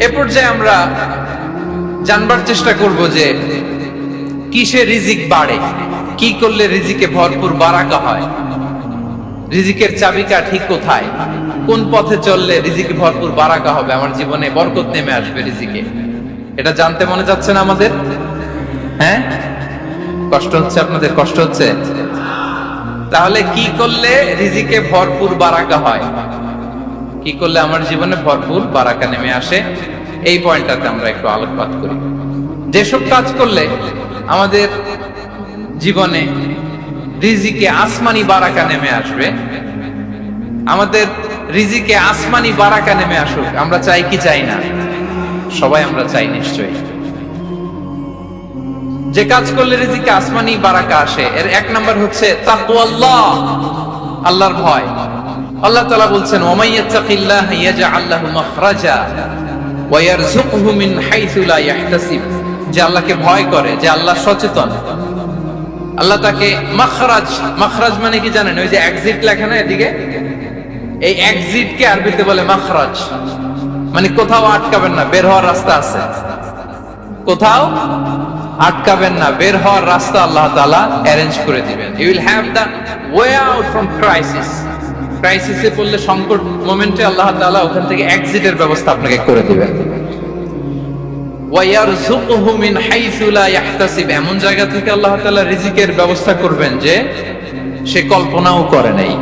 এ পর্যায়ে আমরা জানবার চেষ্টা করব যে কিসে রিজিক বাড়ে, কি করলে রিজিকে ভরপুর বারাকা হয়, রিজিকের চাবিকা ঠিক কোথায়, কোন পথে চললে রিজিকে ভরপুর বারাকা হবে, আমার জীবনে বরকত নেমে আসবে রিজিকে। এটা জানতে মনে যাচ্ছে না আমাদের? হ্যাঁ, কষ্ট হচ্ছে আপনাদের? কষ্ট হচ্ছে? তাহলে কি করলে রিজিকে ভরপুর বারাকা হয়, কি করলে আমার জীবনে ভরপুর বারাকা নেমে আসে, এই পয়েন্টটাতে আমরা একটু আলোকপাত করি। যেসব কাজ করলে আমাদের জীবনে রিজিকে আসমানি বারাকা নেমে আসবে, আমাদের রিজিকে আসমানি বারাকা নেমে আসুক, আমরা চাই কি চাই না? সবাই আমরা চাই নিশ্চয়ই। যে কাজ করলে রিজিকে আসমানি বারাকা আসে, এর এক নাম্বার হচ্ছে তাকওয়াল্লাহ, আল্লাহর ভয়। আল্লাহ তাআলা বলছেন, ওয়া মাইয়াত্তাকিল্লাহা ইয়াজআল লাহু মাখরাজা ওয়া ইয়ারযুকহু মিন হাইসু লা ইয়াহতাসিব। যে আল্লাহকে ভয় করে, যে আল্লাহ সচেতন, আল্লাহ তাকে মাখরাজ, মাখরাজ মানে কি জানেন? ওই যে এক্সিট লেখা না এদিকে, এই এক্সিটকে আরবিতে বলে মাখরাজ। মানে কোথাও আটকাবেন না, বের হওয়ার রাস্তা আছে, কোথাও আটকাবেন না, বের হওয়ার রাস্তা আল্লাহ তাআলা অ্যারেঞ্জ করে দিবেন। You will have the way out from crisis. ক্রাইসিসে পড়লে, সংকট মোমেন্টে আল্লাহ তাআলা ওখান থেকে এক্সিটের ব্যবস্থা আপনাকে করে দিবেন। ওয়া ইয়ারযুকহু মিন হাইসু লা ইয়াহতাসিব, এমন জায়গা থেকে আল্লাহ তাআলা রিজিকের ব্যবস্থা করবেন যে সে কল্পনাও করে নাই।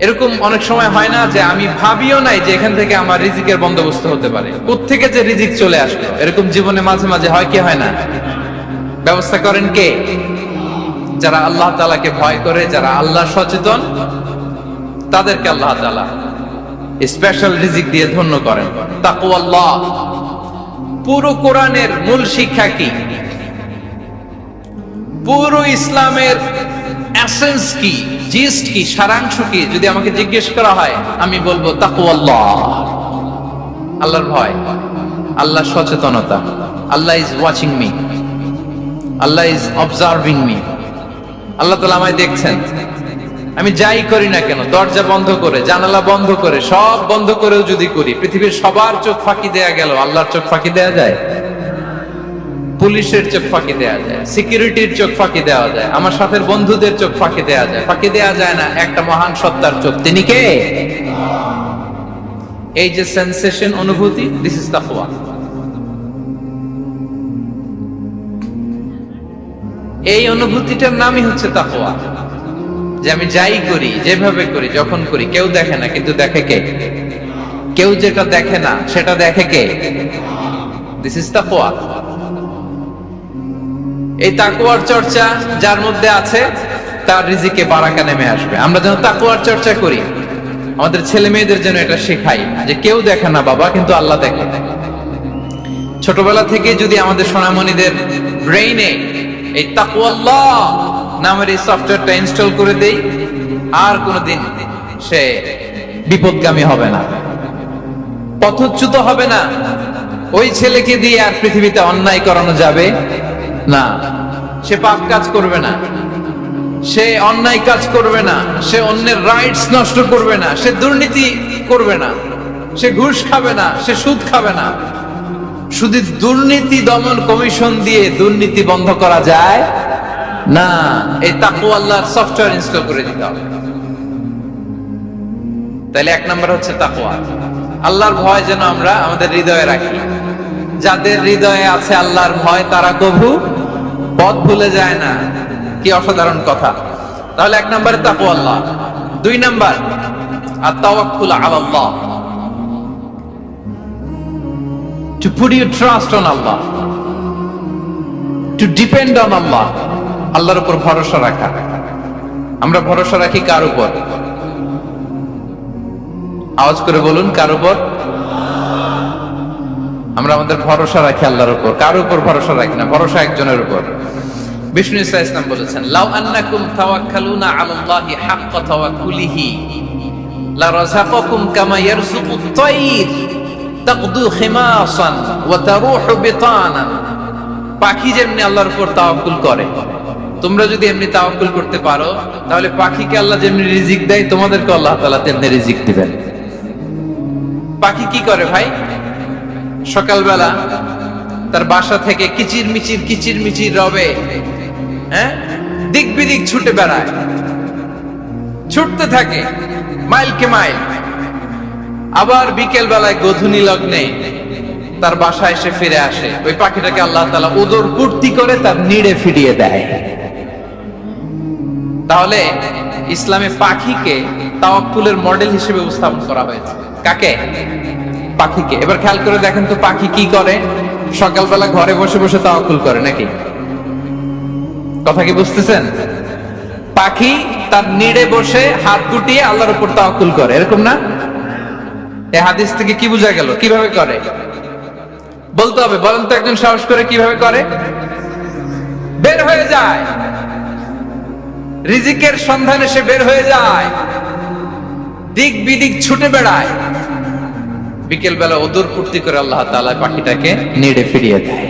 এরকম অনেক সময় হয় না যে আমি ভাবিও নাই যে এখান থেকে আমার রিজিকের বন্দোবস্ত হতে পারে, কোত্থেকে যে রিজিক চলে আসলো। এরকম জীবনে মাঝে মাঝে হয় কি হয় না? ব্যবস্থা করেন কে? যারা আল্লাহ তাআলাকে ভয় করে, যারা আল্লাহ সচেতন, তাদেরকে আল্লাহ তাআলা স্পেশাল রিজিক দিয়ে ধন্য করেন। তাকওয়াল্লাহ। পুরো কোরআনের মূল শিক্ষা কি? পুরো ইসলামের এসেন্স কি, জিস্ট কি, সারাংশ কি যদি আমাকে জিজ্ঞেস করা হয়, আমি বলবো তাকওয়াল্লাহ, আল্লাহর ভয়, আল্লাহ সচেতনতা। আল্লাহ ইজ ওয়াচিং মি, আল্লাহ ইজ অবজার্ভিং মি। আল্লাহ তাআলা আমায় দেখছেন, আমি যাই করি না কেন, দরজা বন্ধ করে, জানালা বন্ধ করে, সব বন্ধ করেও যদি করি, পৃথিবীর সবার চোখ ফাঁকি দেয়া গেল, আল্লাহর চোখ ফাঁকি দেয়া যায়? পুলিশের চোখ ফাঁকি দেয়া যায়, সিকিউরিটির চোখ ফাঁকি দেওয়া যায়, আমার সাথের বন্ধুদের চোখ ফাঁকি দেয়া যায়, ফাঁকি দেয়া যায় না একটা মহান সত্তার চোখ। তিনি কে? এই যে সেন্সেশন, অনুভূতি, দিস ইজ তাকওয়া। এই অনুভূতিটার নামই হচ্ছে তাকওয়া। যে আমি যাই করি, যেভাবে করি, যখন করি, কেউ দেখে না, কিন্তু দেখে কে? কেউ যেটা দেখে না সেটা দেখে কে? দিস ইজ তাকওয়া। এই তাকওয়ার চর্চা যার মধ্যে আছে, তার রিজিকে বারাকা নেমে আসবে। আমরা যেন তাকওয়ার চর্চা করি, আমাদের ছেলে মেয়েদের যেন এটা শেখাই যে কেউ দেখে না বাবা, কিন্তু আল্লাহ দেখে। ছোটবেলা থেকে যদি আমাদের সোনামণিদের ব্রেইনে এই তাকওয়াল্লাহ নামের এই সফটওয়্যারটা ইনস্টল করে দেই, আর কোনোদিন সে বিপদগামী হবে না, পথচ্যুত হবে না। ওই ছেলেকে দিয়ে আর পৃথিবীতে অন্যায় করানো যাবে না, সে পাপ কাজ করবে না, সে অন্যায় কাজ করবে না, সে অন্যের রাইটস নষ্ট করবে না, সে দুর্নীতি করবে না, সে ঘুষ খাবে না, সে সুদ খাবে না। শুধু দুর্নীতি দমন কমিশন দিয়ে দুর্নীতি বন্ধ করা যায় না, এই তাকওয়া আল্লাহর সফটওয়্যার ইনস্টল করে দিতে হবে। তাহলে এক নাম্বার হচ্ছে তাকওয়া, আল্লাহর ভয় যেন আমরা আমাদের হৃদয়ে রাখি। যাদের হৃদয়ে আছে আল্লাহর ভয়, তারা কভু পথ ভুলে যায় না। কি অসাধারণ কথা! তাহলে এক নম্বরে তাকওয়া আল্লাহ। দুই number আত-তাওয়াক্কুল আলাল্লাহ, to put your trust on Allah, to depend on Allah, আল্লাহর উপর ভরসা রাখা। আমরা ভরসা রাখি কার উপর? আওয়াজ করে বলুন, কার উপর? আমরা আমাদের ভরসা রাখি আল্লাহর উপর, কার উপর ভরসা রাখি না, ভরসা একজনের উপর। বিষ্ণু ইসলাম বলেছেন, লাউ আন্নাকুম তাওয়াক্কালুনা আলাল্লাহি হাক্কা তাওয়াক্কুলিহি লা রাযাকাকুম কামা ইয়ারযুকুত তায়র তাকদু খিমাসান ওয়া তারুহু বিতানান। পাখি যেমনি আল্লাহর উপর তাওয়াক্কুল করে, তোমরা যদি এমনি তাওয়াক্কুল করতে পারো, তাহলে পাখিকে আল্লাহ যেমনি রিজিক দেয়, তোমাদেরকে আল্লাহ তাআলা তেমনি রিজিক দিবেন। পাখি কি করে ভাই? সকালবেলা তার বাসা থেকে কিচির মিচির রবে, দিক বিদিক ছুটে বেড়ায়, ছুটতে থাকে মাইলকে মাইল। আবার বিকেল বেলায় গোধূলি লগ্নে তার বাসায় এসে ফিরে আসে। ওই পাখিটাকে আল্লাহ তাআলা উদর পূর্তি করে তার নিড়ে ফিরিয়ে দেয়। তাহলে ইসলামে পাখিকে তাওয়াক্কুলের মডেল হিসেবে উপস্থাপন করা হয়েছে। কাকে? পাখিকে। এবার খেয়াল করে দেখেন তো, পাখি কি করে? সকালবেলা ঘরে বসে বসে তাওয়াক্কুল করে নাকি? কথা কি বুঝতেছেন? পাখি তার নিড়ে বসে হাত গুটিয়ে আল্লাহর উপর তাওয়াক্কুল করে, এরকম না? এই হাদিস থেকে কি বোঝা গেল? কিভাবে করে বলতে হবে, বলেন তো একজন সাহস করে কিভাবে করে? বের হয়ে যায়, রিজিকের সন্ধানে সে বের হয়ে যায়, দিক বিদিক ছুটে বেড়ায়, বিকেল বেলা ওদর পূর্তি করে আল্লাহ তাআলা পাখিটাকে নিড়ে ফিরিয়ে দেয়।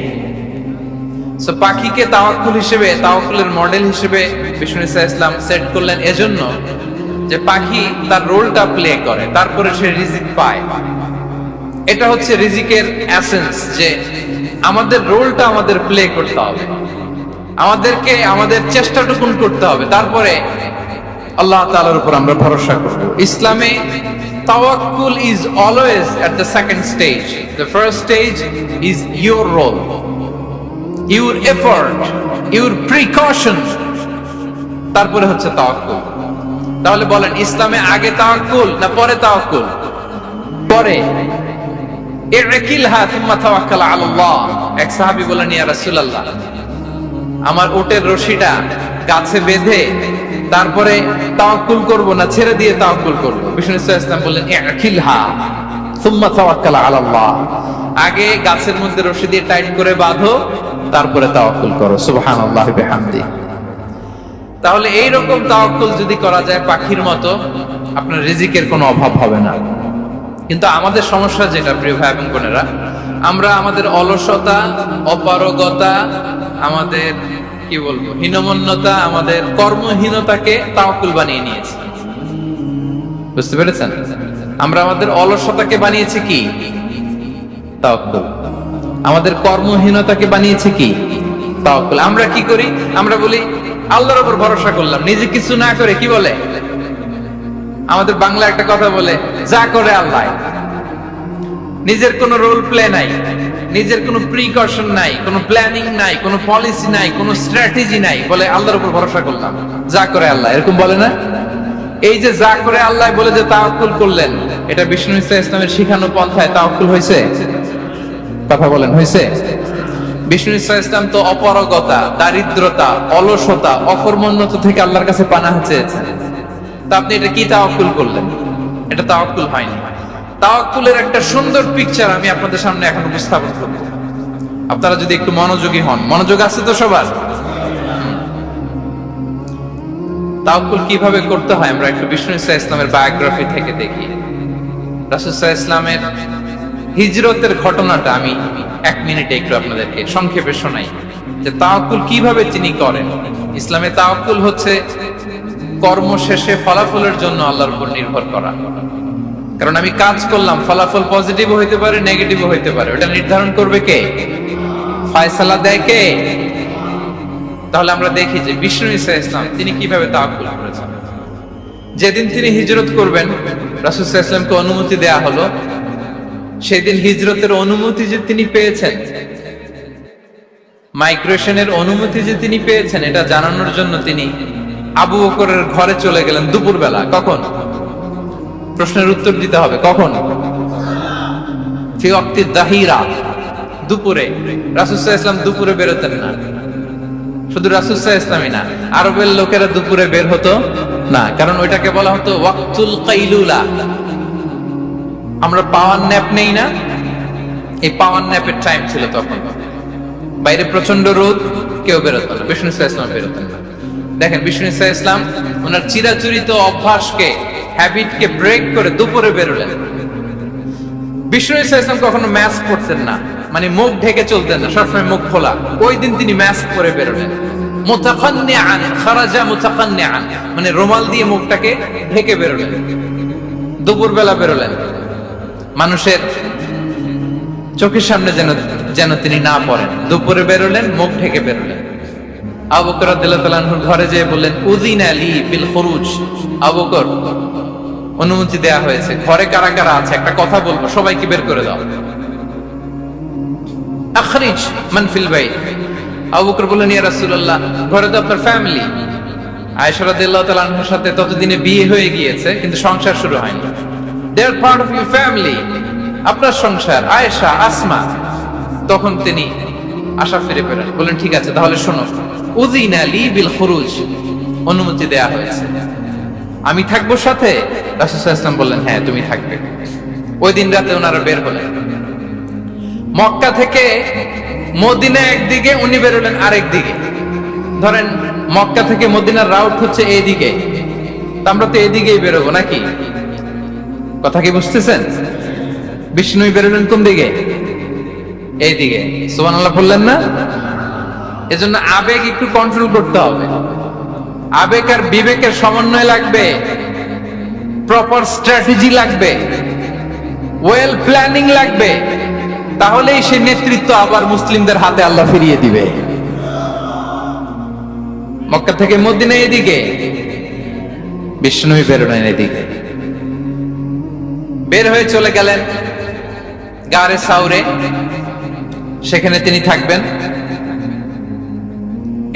সো পাখিকে তাওয়াক্কুল হিসেবে, তাওয়াক্কুলের মডেল হিসেবে বিষ্ণু ইসলাম সেট করলেন, এজন্য যে পাখি তার রোলটা প্লে করে, তারপরে সে রিজিক পায়। এটা হচ্ছে রিজিকের এসেন্স, যে আমাদের রোলটা আমাদের প্লে করতে হবে, আমাদেরকে আমাদের চেষ্টাটুকুন করতে হবে, তারপরে আল্লাহ তাআলার উপর আমরা ভরসা করব। ইসলামে tawakkul is always at the second stage. The first stage is your role, your effort, your precaution, তারপরে হচ্ছে তাওয়াক্কুল। তাহলে বলেন, ইসলামে আগে তাওয়াক্কুল না পরে তাওয়াক্কুল? পরে। ইকিলহা সুম্মা তাওয়াক্কাল আলাল্লাহ। এক সাহাবী বলেন, ইয়া রাসূলুল্লাহ, আমার উটের রশিটা গাছে বেঁধে তারপরে তাওয়াক্কুল করব না ছেড়ে দিয়ে তাওয়াক্কুল করব? বিষ্ণু ইসলাম বললেন, ইকিলহা সুম্মা তাওয়াক্কাল আলাল্লাহ। আগে গাছের মধ্যে রশি দিয়ে টাইট করে বাঁধো, তারপরে তাওয়াক্কুল করো। সুবহানাল্লাহি ওয়া বিহামদিহি। তাহলে এই রকম তাওয়াক্কুল যদি করা যায় পাখির মতো, আপনার রিজিকের কোনো অভাব হবে না। কিন্তু আমাদের সমস্যা যেটা, প্রিয় ভাই এবং বোনেরা, আমরা আমাদের অলসতা, অপারগতা, আমাদের কি বলবো হীনমন্যতা, আমাদের কর্মহীনতাকে তাওয়াক্কুল বানিয়ে নিয়েছি। বুঝতে পেরেছেন? আমরা আমাদের অলসতাকে বানিয়েছি কি? তাওয়াক্কুল। আমাদের কর্মহীনতাকে বানিয়েছি কি? তাওয়াক্কুল। আমরা কি করি? আমরা বলি আল্লাহর উপর ভরসা করলাম, নিজে কিছু না করে। কি বলে আমাদের বাংলা একটা কথা বলে, যা করে আল্লাহ। নিজের কোনো রোল প্লে নাই, নিজের কোনো প্রিকশন নাই, কোনো প্ল্যানিং নাই, কোনো পলিসি নাই, কোনো স্ট্র্যাটেজি নাই, বলে আল্লাহর উপর ভরসা করলাম, যা করে আল্লাহ। এরকম বলে না? এই যে যা করে আল্লাহ বলে যে তাওয়াক্কুল করলেন, এটা বিষ্ণু ইসলামের শিখানো পন্থায় তাওয়াক্কুল হয়েছে? কথা বলেন, হয়েছে? বিষ্ণু ইসলাম তো অপারগতা, দারিদ্রতা, অলসতা, অকর্মণ্যতা থেকে আল্লাহর কাছে পানাহ চেয়েছেন। তা আপনি এটা কি তাওয়াক্কুল করলেন? এটা তাওয়াক্কুল হয়নি। তাওয়াক্কুলের একটা সুন্দর পিকচার আমি আপনাদের সামনে এখন উপস্থাপন করব। আপনারা যদি একটু মনোযোগী হন, মনোযোগ আছে তো সবার? তাওয়াক্কুল কিভাবে করতে হয় আমরা একটু বিষ্ণু ইসলামের বায়োগ্রাফি থেকে দেখি। রাসূল সাল্লাল্লাহু আলাইহি ওয়াসাল্লামের হিজরতের ঘটনাটা আমি 1 মিনিটে একটু আপনাদেরকে সংক্ষেপে শোনাই, যে তাওয়াক্কুল কিভাবে তিনি করেন। ইসলামে তাওয়াক্কুল হচ্ছে কর্ম শেষে ফলাফলের জন্য আল্লাহর উপর নির্ভর করা। কারণ আমি কাজ করলাম, ফলাফল পজিটিভ হইতে পারে, নেগেটিভ হইতে পারে, ওটা নির্ধারণ করবে কে? ফয়সালা দেয় কে? তাহলে আমরা দেখি যে বিষ্ণু ইসলাম তিনি কিভাবে তাওয়াক্কুল করেছেন। যেদিন তিনি হিজরত করবেন, রাসূল সাল্লাল্লাহু আলাইহি ওয়াসাল্লামকে অনুমতি দেয়া হলো, সেদিন হিজরতের অনুমতি যে তিনি পেয়েছেন, মাইগ্রেশনের অনুমতি যে তিনি পেয়েছেন, এটা জানানোর জন্য তিনি আবু বকরের ঘরে চলে গেলেন দুপুরবেলা। কখন? প্রশ্নের উত্তর দিতে হবে, কখন? ফি ওয়াক্তি দাহিরা, দুপুরে। রাসূল সাল্লাল্লাহু আলাইহি ওয়াসাল্লাম দুপুরে বেরোতেন না। শুধু রাসূল সাল্লাল্লাহু আলাইহি ওয়াসাল্লামই না, আরবের লোকেরা দুপুরে বের হতো না, কারণ ওইটাকে বলা হতো ওয়াক্তুল কাইলুলা। আমরা পাওয়ার ন্যাপ নেই না, এই পাওয়ার ন্যাপের টাইম ছিল তখন। বাইরে প্রচন্ড রোদ, কেউ বেরোতো না, বিষ্ণু ইসলাম বেরোতেন না। দেখেন বিষ্ণু ইসলাম ওনার চিরাচরিত অভ্যাসকে, হ্যাবিটকে ব্রেক করে দুপুরে বেরোলেন। বিষ্ণু ইসলাম কখনো মাস্ক পরতেন না, মানে মুখ ঢেকে চলতেন না, সবসময় মুখ খোলা। ওই দিন তিনি মাস্ক পরে বেরোলেন। মুতাকান্নিআন, খারাজা মুতাকান্নিআন, মানে রুমাল দিয়ে মুখটাকে ঢেকে বেরোলেন। দুপুরবেলা বেরোলেন, মানুষের চোখের সামনে যেন তিনি না পড়েন। দুপুরে বেরোলেন, মুখ ঢেকে বেরোলেন। আবু বকর রাদিয়াল্লাহু তাআলা আনহুর ঘরে যেয়ে বললেন, উযিনা লি বিল খুরুজ। আবু বকর, অনুমতি দেয়া হয়েছে, ঘরে কারা কারা আছে একটা কথা বলবো, সবাইকে বের করে দাও। আখরিজ মান ফিল বাইত। আবু বকর বললেন, ইয়া রাসূলুল্লাহ, ঘরে তো আপনার ফ্যামিলি। আয়েশা রাদিয়াল্লাহু তাআলা আনহার সাথে ততদিনে বিয়ে হয়ে গিয়েছে, কিন্তু সংসার শুরু হয়নি। দে আর পার্ট অফ ইউর ফ্যামিলি, আপনার সংসার, আয়েশা, আসমা। তখন তিনি আশা ফিরে পেলেন, বললেন ঠিক আছে তাহলে শোনো, উযিনা লি বিল খুরুজ, অনুমতি দেয়া হয়েছে, আমি থাকবো সাথে? রাসূল সাল্লাল্লাহু আলাইহি ওয়াসাল্লাম বললেন, হ্যাঁ তুমি থাকবে। ওই দিন রাতে ওনারা বের হলেন। মক্কা থেকে মদিনা একদিকে, উনি বেরোলেন আরেক দিকে। ধরেন মক্কা থেকে মদিনার রাউট হচ্ছে এইদিকে, আমরা তো এইদিকেই বেরোবো নাকি? কথা কি বুঝতেছেন? বিষ্ণু বেরোলেন কোন দিকে? এইদিকে। সুবহানাল্লাহ বললেন না? এজন্য আবেগ একটু কন্ট্রোল করতে হবে। আবেগ আর বিবেকের সমন্বয় লাগবে, প্রপার স্ট্র্যাটেজি লাগবে, ওয়েল প্ল্যানিং লাগবে। তাহলেই সেই নেতৃত্ব আবার মুসলিমদের হাতে আল্লাহ ফিরিয়ে দিবে। মক্কা থেকে মদিনা এদিকে, বিষ্ণু বেরোলেন এদিকে। বের হয়ে চলে গেলেন গারে সাউরে, সেখানে তিনি থাকবেন।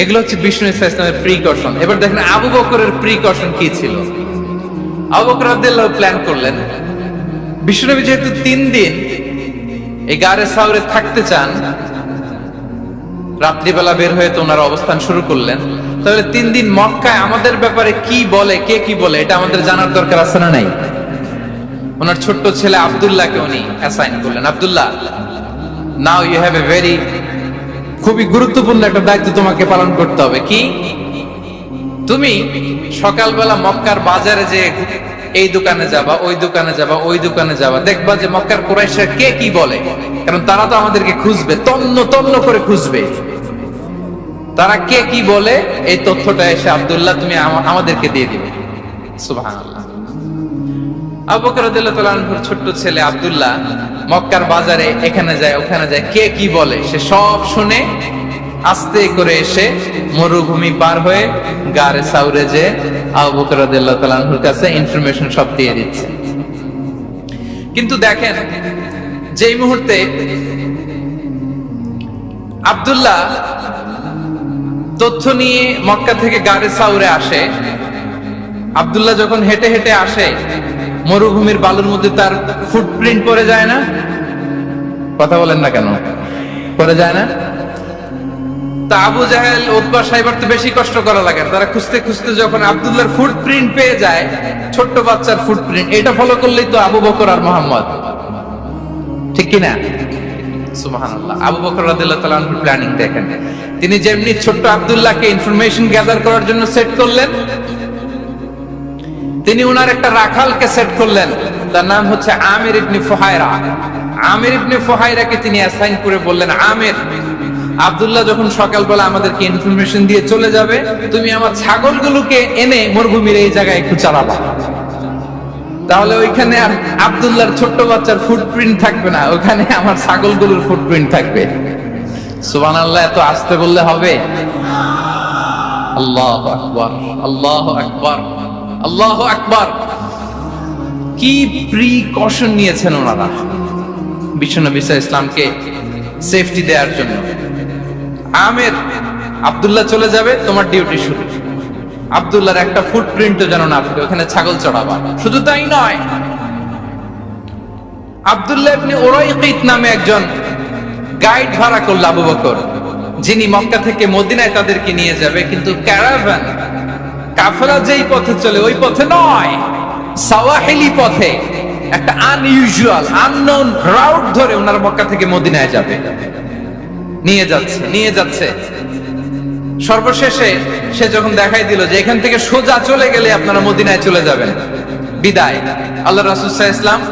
এগুলো হচ্ছে বিষ্ণু ইসলামের প্রিকশন। এবার দেখেন আবু বকরের প্রিকশন কি ছিল। আবু বকর রাদিয়াল্লাহু প্ল্যান করলেন, বিষ্ণুনবী যেহেতু 3 দিন এই গারে সাউরে থাকতে চান, রাত্রিবেলা বের হয়ে তো ওনারা অবস্থান শুরু করলেন, তাহলে 3 দিন মক্কায় আমাদের ব্যাপারে কি বলে, কে কি বলে, এটা আমাদের জানার দরকার আছে না নাই? ওনার ছোট্ট ছেলে আব্দুল্লাহকে উনি অ্যাসাইন করলেন। Abdullah, now you have a very, খুবই গুরুত্বপূর্ণ একটা দায়িত্ব তোমাকে পালন করতে হবে। কি? তুমি সকালবেলা মক্কার বাজারে যে এই দোকানে যাবা, ওই দোকানে যাবা, ওই দোকানে যাবা, দেখবা যে মক্কার কুরাইশরা কে কি বলে, কারণ তারা তো আমাদেরকে খুঁজবে, তন্ন তন্ন করে খুঁজবে। তারা কে কি বলে এই তথ্যটা এসে আব্দুল্লাহ তুমি আমাদেরকে দিয়ে দিবে। সুবহানাল্লাহ। আবু বকর রাদিয়াল্লাহু তাআলা আনহুর ছোট্ট ছেলে আব্দুল্লাহ মক্কার বাজারে এখানে যায় ওখানে যায়, কে কি বলে সে সব শুনে আস্তে করে এসে মরুভূমি পার হয়ে গারে সাউরে যে আবু বকর রাদিয়াল্লাহু তাআলা আনহুর কাছে ইনফরমেশন সব দিয়ে দিচ্ছে। কিন্তু দেখেন, যেই মুহূর্তে আব্দুল্লাহ তথ্য নিয়ে মক্কা থেকে গারে সাউরে আসে, আব্দুল্লাহ যখন হেঁটে হেঁটে আসে, মরুভূমির বালুর মধ্যে তার ফুটপ্রিন্ট পড়ে যায় না? কথা বলেন না কেন? পড়ে যায় না? তা আবু জাহেল, উতবা, সাইবার তো বেশি কষ্ট করা লাগে না। তারা খুঁজতে খুঁজতে যখন আব্দুল্লাহর ফুটপ্রিন্ট পেয়ে যায়, ছোট্ট বাচ্চার ফুটপ্রিন্ট, এটা ফলো করলেই তো আবু বকর আর মোহাম্মদ, ঠিক কিনা? সুবহানাল্লাহ। আবু বকর রাদিয়াল্লাহু তাআলা আনহুর প্ল্যানিং দেখেন। তিনি যেমনি ছোট্ট আব্দুল্লাহকে ইনফরমেশন গ্যাদার করার জন্য সেট করলেন, তিনি উনার একটা রাখালকে সেট করলেন, তার নাম হচ্ছে আমির ইবনে ফুহায়রা। আমির ইবনে ফুহায়রাকে তিনি অ্যাসাইন করে বললেন, আমির, আব্দুল্লাহ যখন সকালবেলা আমাদেরকে ইনফরমেশন দিয়ে চলে যাবে, তুমি আমার ছাগলগুলোকে এনে মরুভূমির এই জায়গায় একটু চালাবা। তাহলে ওইখানে আর আব্দুল্লাহর ছোট্ট বাচ্চার ফুটপ্রিন্ট থাকবে না, ওখানে আমার ছাগলগুলোর ফুটপ্রিন্ট থাকবে। সুবহানাল্লাহ। এত আস্তে বললে হবে? আল্লাহু আকবার, আল্লাহু আকবার, আল্লাহু আকবার। কি প্রিকশন নিয়েছেন ওনারা বিশ্বনবী সাল্লাল্লাহু আলাইহি ইসলামকে সেফটি দেওয়ার জন্য। আমির, আব্দুল্লাহ চলে যাবে, তোমার ডিউটি শুরু। আব্দুল্লাহর একটা ফুটপ্রিন্টও যেন না থাকে, ওখানে ছাগল চড়াবা। শুধু তাই নয়, আব্দুল্লাহ ইবনে উরাইকিত নামে একজন গাইড ভাড়া করল আবু বকর, যিনি মক্কা থেকে মদিনায় তাদেরকে নিয়ে যাবে। কিন্তু ক্যারাভান, কাফেলা যেই পথে চলে ওই পথে নয়, সাওয়াহিলি পথে, একটা আনইউজুয়াল আননোন রাউট ধরে ওনারা মক্কা থেকে মদিনায় যাবে। নিয়ে যাচ্ছে। সর্বশেষে সে যখন দেখাই দিল যে এখান থেকে সোজা চলে গেলে আপনারা মদিনায় চলে যাবেন, বিদায়। আল্লাহ রাসূল সাল্লাল্লাহু আলাইহি ওয়াসাল্লাম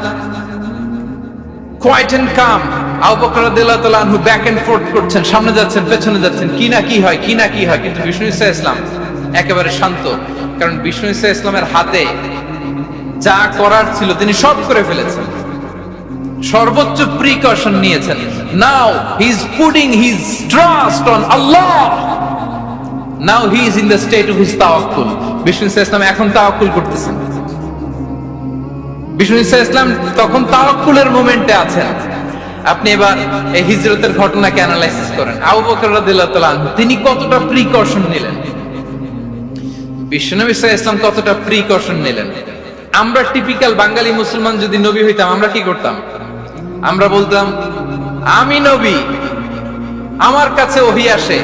কোয়াইট এন্ড কাম, আবু বকর রাদিয়াল্লাহু তাআলা আনহু ব্যাক এন্ড ফোর্থ করছেন, সামনে যাচ্ছেন, পেছনে যাচ্ছেন, কি না কি হয়। কিন্তু বিষ্ণু সাল্লাল্লাহু আলাইহি ওয়াসাল্লাম একেবারে শান্ত, কারণ বিষ্ণু সাল্লাল্লাহু আলাইহি ওয়াসাল্লামের হাতে যা করার ছিল তিনি সব করে ফেলেছেন, সর্বোচ্চ প্রিকশন নিয়েছেন। Now he is putting his trust on আল্লাহ, now he is in the state of his তাওয়াক্কুল। বিষ্ণু সাল্লাল্লাহু আলাইহি ওয়াসাল্লাম এখন তাওয়াক্কুল করতেছেন। বিষ্ণু সাল্লাল্লাহু আলাইহি ওয়াসাল্লাম তখন তাওয়াক্কুলের মোমেন্টে আছেন। আপনি এবার এই হিজরতের ঘটনাকে অ্যানালাইসিস করেন। আবু বকর রাদিয়াল্লাহু তাআলা আনহু তিনি কতটা প্রিকশন নিলেন, বিশ্বনবী সাল্লাল্লাহু আলাইহি ওয়াসাল্লাম কতটা প্রিকশন নিলেন। আমরা টিপিক্যাল বাঙালি মুসলমান যদি নবী হইতাম, আমরা কি করতাম? আমরা বলতাম, আমি নবী, আমার কাছে ওহী আসে,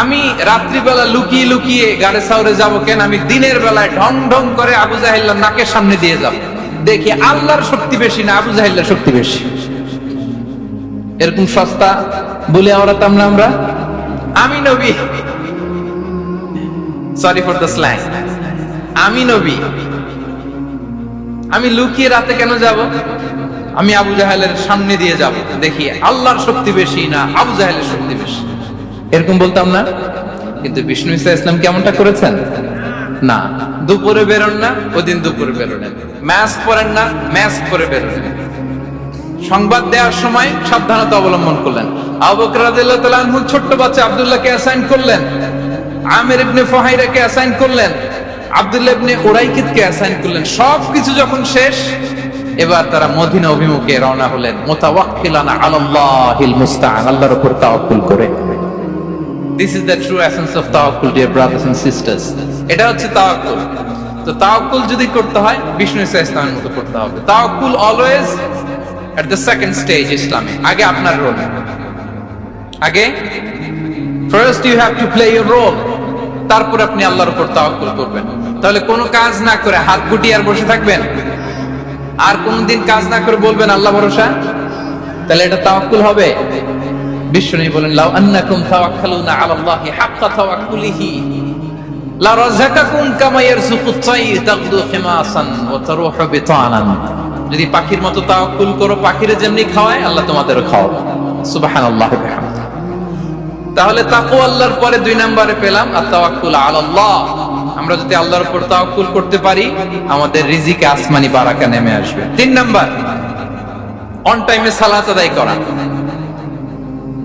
আমি রাত্রিবেলা লুকিয়ে লুকিয়ে গাড়ে সাউরে যাব কেন? আমি দিনের বেলায় ঢং ঢং করে আবু জাহেলের নাকের সামনে দিয়ে যাব, দেখি আল্লাহর শক্তি বেশি না আবু জাহেলের শক্তি বেশি। এরকম সস্তা বলে আওড়াতাম না আমরা? আমি নবী, সরি ফর দ্য স্ল্যাং, আমি নবী, আমি লুকিয়ে রাতে কেন যাব? আমি আবু জাহেলের সামনে দিয়ে যাব, দেখি আল্লাহর শক্তি বেশি না আবু জাহেলের শক্তি বেশি। এরকম বলতাম না? কিন্তু বিষ্ণু সাল্লাল্লাহু আলাইহি ওয়াসাল্লাম কেমনটা করেছেন? না, দুপুরে বেরোন না, ওদিন দুপুরে বেরোলেন। মাস্ক পরেন না, মাস্ক পরে বেরোলেন। সংবাদ দেওয়ার সময় সাবধানতা অবলম্বন করলেন। আবু বকর রাদিয়াল্লাহু তাআলা আনহু ছোট্ট বাচ্চা আব্দুল্লাহকে অ্যাসাইন করলেন, আমির ইবনে ফুহাইরাকে অ্যাসাইন করলেন, আব্দুল্লাহ ইবনে উরাইকিতকে অ্যাসাইন করলেন। সবকিছু যখন শেষ, এবার তারা মদিনা অভিমুখে রওনা হলেন, মুতাওয়াক্কিলানা আলাল্লাহিল মুস্তাআন, আল্লাহর উপর তাওয়াক্কুল করে। This is the true essence of tawakkul, dear brothers and sisters. এটা হচ্ছে তাওয়াক্কুল। তো তাওয়াক্কুল যদি করতে হয় বিষ্ণু ইসলামের মতো করতে হবে। তাওয়াক্কুল always at the second stage ইসলামে। আগে আপনার রোল, আগে first you have to play your role, তারপর আপনি আল্লাহর উপর তাওয়াক্কুল করবেন। তাহলে কোনো কাজ না করে হাত গুটিয়ে আর বসে থাকবেন, আর কোনদিন কাজ না করে বলবেন আল্লাহ ভরসা, তাহলে এটা তাওয়াক্কুল হবে? বিশ্বনবী বলেন, লাউ আন্নাকুম তাওয়াক্কালুনা আলাল্লাহি হাক্কা তাওয়াক্কুলিহি লা রাযাকাকুম কামা ইয়ারযুকুত তায়র তাগদু হিমাসান ওয়া তারুহু বিতানান। যদি পাখির মতো তাওয়াক্কুল করো, পাখিরে যেমনি খাওয়ায় আল্লাহ তোমাদেরও খাওয়াবে। সুবহানাল্লাহি ওয়া বিহামদিহি। তাহলে তাকওয়া আল্লাহর পরে 2 নম্বরে পেলাম আত-তাওয়াক্কুল আলাল্লাহ। আমরা যদি আল্লাহর উপর তাওয়াক্কুল করতে পারি, আমাদের রিজিকে আসমানি বারাকা নেমে আসবে। 3 নাম্বার, অন টাইমে সালাত আদায় করা।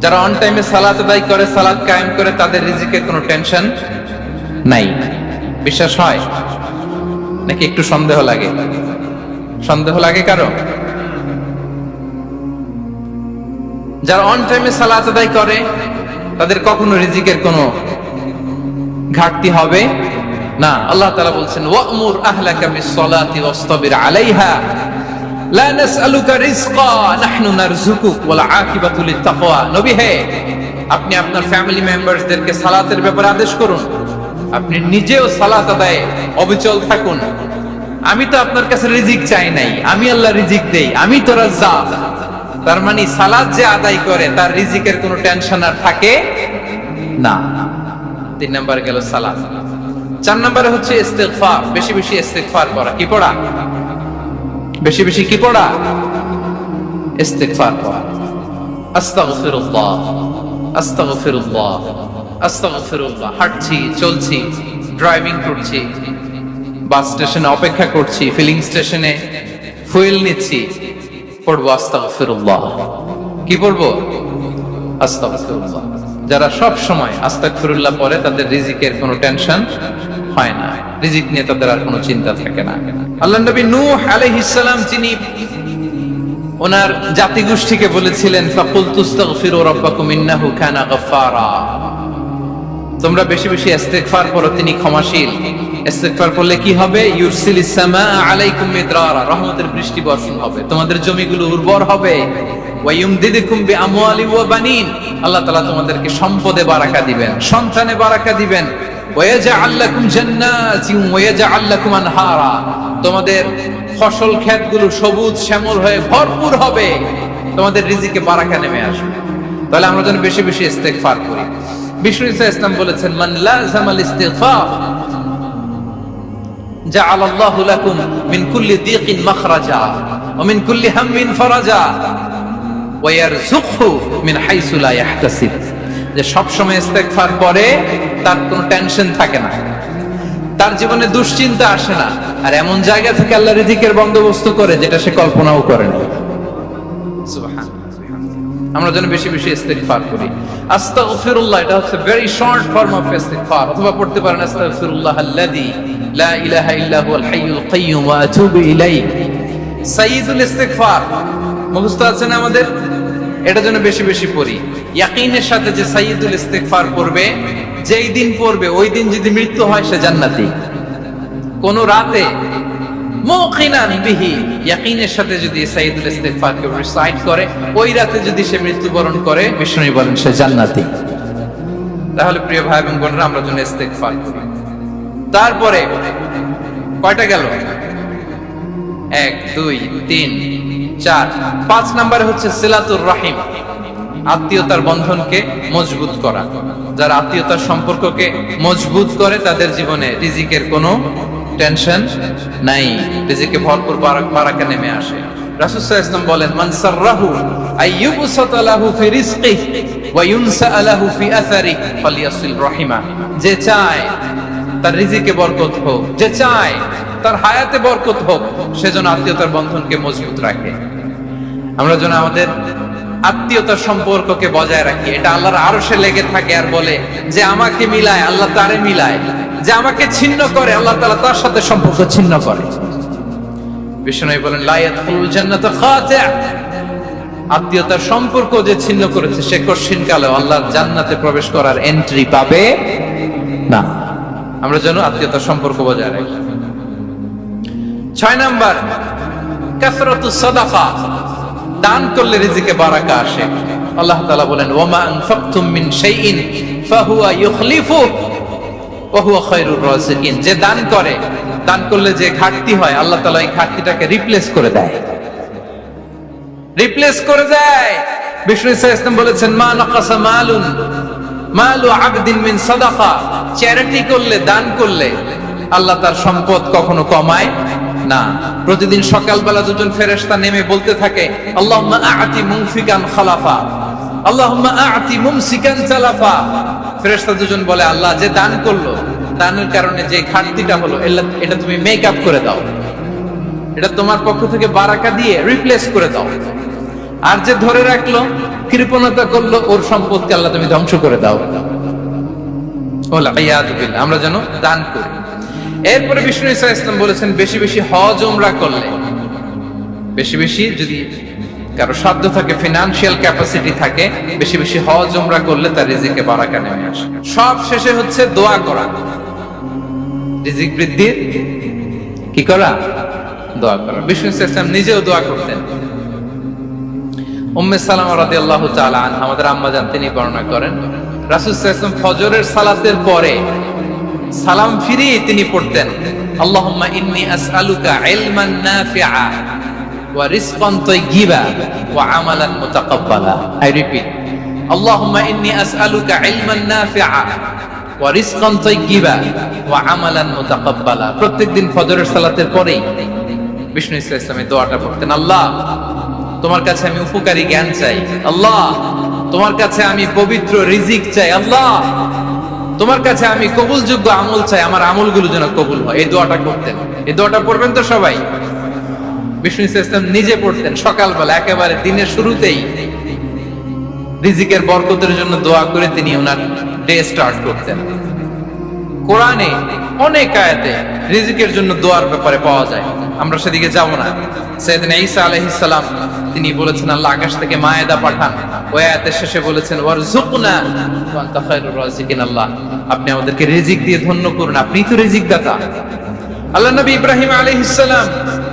যারা অন টাইমে সালাত আদায় করে, সালাত কায়েম করে, তাদের রিজিকের কোনো টেনশন নাই। বিশ্বাস হয় নাকি একটু সন্দেহ লাগে? সন্দেহ লাগে কারো? যারা অন টাইমে সালাত আদায় করে তাদের কখনো রিজিকের কোনো ঘাটতি হবে না। আল্লাহ তাআলা বলছেন, ওয়া'মুর আহলাকা বিস-সালাতি ওয়াসতাবির আলাইহা লা নাসআলুকা রিজকা নাহনু নারযুকুক ওয়াল আকিবাতু লিত-তাকওয়া। নবী হে, আপনি আপনার ফ্যামিলি মেম্বারসদেরকে সালাতের ব্যাপারে আদেশ করুন, আপনি নিজেও সালাত আদায়ে অবিচল থাকুন। আমি তো আপনার কাছে রিজিক চাই নাই, আমি আল্লাহ রিজিক দেই, আমি তো রাজ্জাক। তার মানে সালাত যে আদায় করে তার রিজিকের কোনো টেনশন আর থাকে না। 3 নম্বরে গেল সালাত। 4 নম্বরে হচ্ছে ইস্তিগফার, বেশি বেশি ইস্তিগফার করা। কি পড়া? বেশি বেশি কি পড়া? ইস্তিগফার করা। আস্তাগফিরুল্লাহ, আস্তাগফিরুল্লাহ, আস্তাগফিরুল্লাহ। হাঁটছি, চলছি, ড্রাইভিং করছি, বাস স্টেশনে অপেক্ষা করছি, ফিলিং স্টেশনে ফুয়েল নিচ্ছি, পড়বো আস্তাগফিরুল্লাহ। কি পড়বো? আস্তাগফিরুল্লাহ। যারা সব সময় আস্তাগফিরুল্লাহ পড়ে তাদের রিজিকের কোনো টেনশন হয় না, রিজিক নিয়ে তাদের আর কোনো চিন্তা থাকে না। আল্লাহর নবী নূহ আলাইহিস সালাম যিনি ওনার জাতিগোষ্ঠীকে বলেছিলেন ফাকুলতু আস্তাগফিরু রাব্বাকুম ইন্নাহু কানা গাফফারা, তোমরা বেশি বেশি ইস্তিগফার করো, তিনি ক্ষমাশীল। ইস্তিগফার করলে কি হবে? ইউরসিলিস সামা আলাইকুম মিদরারা, রহমতের বৃষ্টি বর্ষণ হবে, তোমাদের জমিগুলো উর্বর হবে। ওয়া ইউমদিদুকুম বিআমওয়ালি ওয়া বানিন, আল্লাহ তাআলা তোমাদেরকে সম্পদে বারাকা দিবেন, সন্তানে বারাকা দিবেন। ওয়া ইয়াজআল লাকুম জান্নাতিন ওয়া ইয়াজআল লাকুম আনহারা, তোমাদের ফসল ক্ষেতগুলো সবুজ শ্যামল হয়ে ভরপুর হবে, তোমাদের রিজিকে বারাকা নেমে আসবে। তাহলে আমরা যেন বেশি বেশি ইস্তিগফার করি। বিষ্ণু ইসলাম বলেছেন মান লাযামাল ইস্তিগফার জাআলাল্লাহু লাকুম মিন কুল্লি দীকিন মাখরাজা ওয়া মিন কুল্লি হাম্মিন ফারাজা ওয়া ইয়ারযুকহু মিন হাইসু লা ইয়াহতাসিব, যে সব সময় ইস্তিগফার করে তার কোনো টেনশন থাকে না, তার জীবনে দুশ্চিন্তা আসে না, আর এমন জায়গা থেকে আল্লাহ রিজিকের বন্দোবস্ত করে যেটা সে কল্পনাও করে না। সুবহানাল্লাহ। আমরা যেন বেশি বেশি ইস্তিগফার করি। আস্তাগফিরুল্লাহ, এটা হচ্ছে ভেরি শর্ট ফর্ম অফ ইস্তিগফার। অথবা পড়তে পারেন আস্তাগফিরুল্লাহ আল্লাযী লা ইলাহা ইল্লা হুয়াল হাইয়ুল কাইয়্যুম ওয়া আতুবু ইলাইহি। সাইয়্যিদুল ইস্তিগফার মুখস্থ আছে না আমাদের? এটা যেন বেশি বেশি পড়ি। ইয়াকিনের সাথে যে সাইয়্যিদুল ইস্তিগফার পড়বে, যেই দিন পড়বে ওই দিন যদি মৃত্যু হয় সে জান্নাতি। কোন রাতে মুকিনান বিহি, ইয়াকিনের সাথে যদি সাইয়্যিদুল ইস্তিগফার কে রিসাইট করে, ওই রাতে যদি সে মৃত্যুবরণ করে, বিষ্ণু বলেন সে জান্নাতি। তাহলে প্রিয় ভাই এবং বোনেরা, আমরা যেন ইস্তিগফার করি। তারপরে কয়টা গেল? 1 2 3 4 5 নম্বরে হচ্ছে সিলাতুর রাহিম, আত্মীয়তার বন্ধনকে মজবুত করা। যারা আত্মীয়তার সম্পর্ককে মজবুত করে তাদের জীবনে রিজিকের কোনো টেনশন নাই, রিজিকে ভরপুর বারাকা নেমে আসে। রাসূল সাল্লাল্লাহু আলাইহি ওয়াসাল্লাম বলেন মান সাররাহু আইয়ুবসাতা লাহু ফি রিজকিহি ওয়া ইউনসা লাহু ফি আসারিহি ফালিয়াসিল রাহিমা, যে চায় তার রিজিকে বরকত হোক, যে চায় তার হায়াতে বরকত হোক, সেজন্য আত্মীয়তার বন্ধনকে মজবুত রাখে। আমরা যেন আমাদের আত্মীয়তার সম্পর্ককে বজায় রাখি। এটা আল্লাহর আরশে লেগে থাকে আর বলে যে আমাকে মিলায় আল্লাহ তারে মিলায়, যে আমাকে ছিন্ন করে আল্লাহ তাআলা তার সাথে সম্পর্ক ছিন্ন করে। বিষ্ণু বলেন লা ইয়াদখুলুল জান্নাতা খাতি', আত্মীয়তার সম্পর্ক যে ছিন্ন করেছে সে কঠিন কালে আল্লাহর জান্নাতে প্রবেশ করার এন্ট্রি পাবে না। আমরা যেন আত্মীয়তার সম্পর্ক বজায় রাখি। 6 নাম্বার কাসরাতুস সাদাকা, দান করলে রিজিকে বারাকা আসে। আল্লাহ তাআলা বলেন ওয়ামা আনফাকতুম মিন শাইইন ফাহুয়া ইউখলিফুহু ওয়া হুয়া খায়রুর রাযিকিন, যে দান করে, দান করলে যে ঘাটতি হয় আল্লাহ তাআলা এই ঘাটতিটাকে রিপ্লেস করে দেয়, রিপ্লেস করে দেয়। বিষ্ণু ইসলাম বলেছেন মা নাকাসা মালুন মালু আবদিন মিন সাদাকা, চ্যারিটি করলে, দান করলে আল্লাহ তার সম্পদ কখনো কমায় না। প্রতিদিন সকালবেলা দুজন ফেরেশতা নেমে বলতে থাকে আল্লাহুম্মা আ'তি মুনফিকান খালাফা, আল্লাহুম্মা আ'তি মুমসিকান তালাফা। ফেরেশতা দুজন বলে আল্লাহ, যে দান করলো, দানের কারণে যে ঘাটতিটা হলো এটা তুমি মেক আপ করে দাও, এটা তোমার পক্ষ থেকে বারাকা দিয়ে রিপ্লেস করে দাও। আর যে ধরে রাখলো, কৃপণতা করলো, ওর সম্পদকে আল্লাহ তুমি ধ্বংস করে দাও। আমরা যেন দান করি। এরপরে বিষ্ণু ইসলাম বলেছেন বেশি বেশি হজ উমরা করলে, বেশি বেশি যদি কারো সাধ্য থাকে, ফিনান্সিয়াল ক্যাপাসিটি থাকে, বেশি বেশি হজ উমরা করলে তার রিজিকে বারাকা নেমে আসে। সব শেষে হচ্ছে দোয়া করা, রিজিক বৃদ্ধির কি করা? দোয়া করা। বিষ্ণু ইসলাম নিজেও দোয়া করতেন। উম্মে সালামা রাদিয়াল্লাহু তাআলা আনহা, আমাদের আম্মা জান, তিনি বর্ণনা করেন রাসূল সাল্লাল্লাহু আলাইহি ওয়াসাল্লাম ফজরের সালাতের পরে সালাম ফিরিয়ে তিনি পড়তেন, আল্লাহুম্মা ইন্নী আসআলুকা ইলমান নাফিআ ওয়া রিজকান তাইয়্যিবা ওয়া আমালান মুতাকাব্বালা। আই রিপিট, আল্লাহুম্মা ইন্নী আসআলুকা ইলমান নাফিআ ওয়া রিজকান তাইয়্যিবা ওয়া আমালান মুতাকাব্বালা। প্রত্যেকদিন ফজরের সালাতের পরেই বিষ্ণু ইসলাম এই দোয়াটা পড়তেন, আল্লাহ তোমার কাছে আমি উপকারী জ্ঞান চাই, আল্লাহ তোমার কাছে আমি পবিত্র রিজিক চাই, আল্লাহ তোমার কাছে আমি কবুলযোগ্য আমল চাই, আমার আমলগুলো যেন কবুল হয়। এই দোয়াটা করতেন। এই দোয়াটা পড়বেন তো সবাই। বিষ্ণু ইসলাম নিজে পড়তেন সকালবেলা, একেবারে দিনের শুরুতেই রিজিকের বরকতের জন্য দোয়া করে তিনি ওনার ডে স্টার্ট করতেন। কোরআনে অনেক আয়াতে রিজিকের জন্য দোয়ার ব্যাপারে পাওয়া যায়, আমরা সেদিকে যাব না। সাইয়েদনা ঈসা আলাইহিস সালাম তিনি বলেছেন, আল্লাহ আকাশ থেকে মায়েদা পাঠান। ওই আয়াতের শেষে বলেছেন, ওয়ারযুকনা ওয়া আনতা খায়রুর রাযিকিন, আল্লাহ আপনি আমাদেরকে রিজিক দিয়ে ধন্য করুন, আপনিই তো রিজিক দাতা। আল্লাহ নবী ইব্রাহিম আলাইহিস সালাম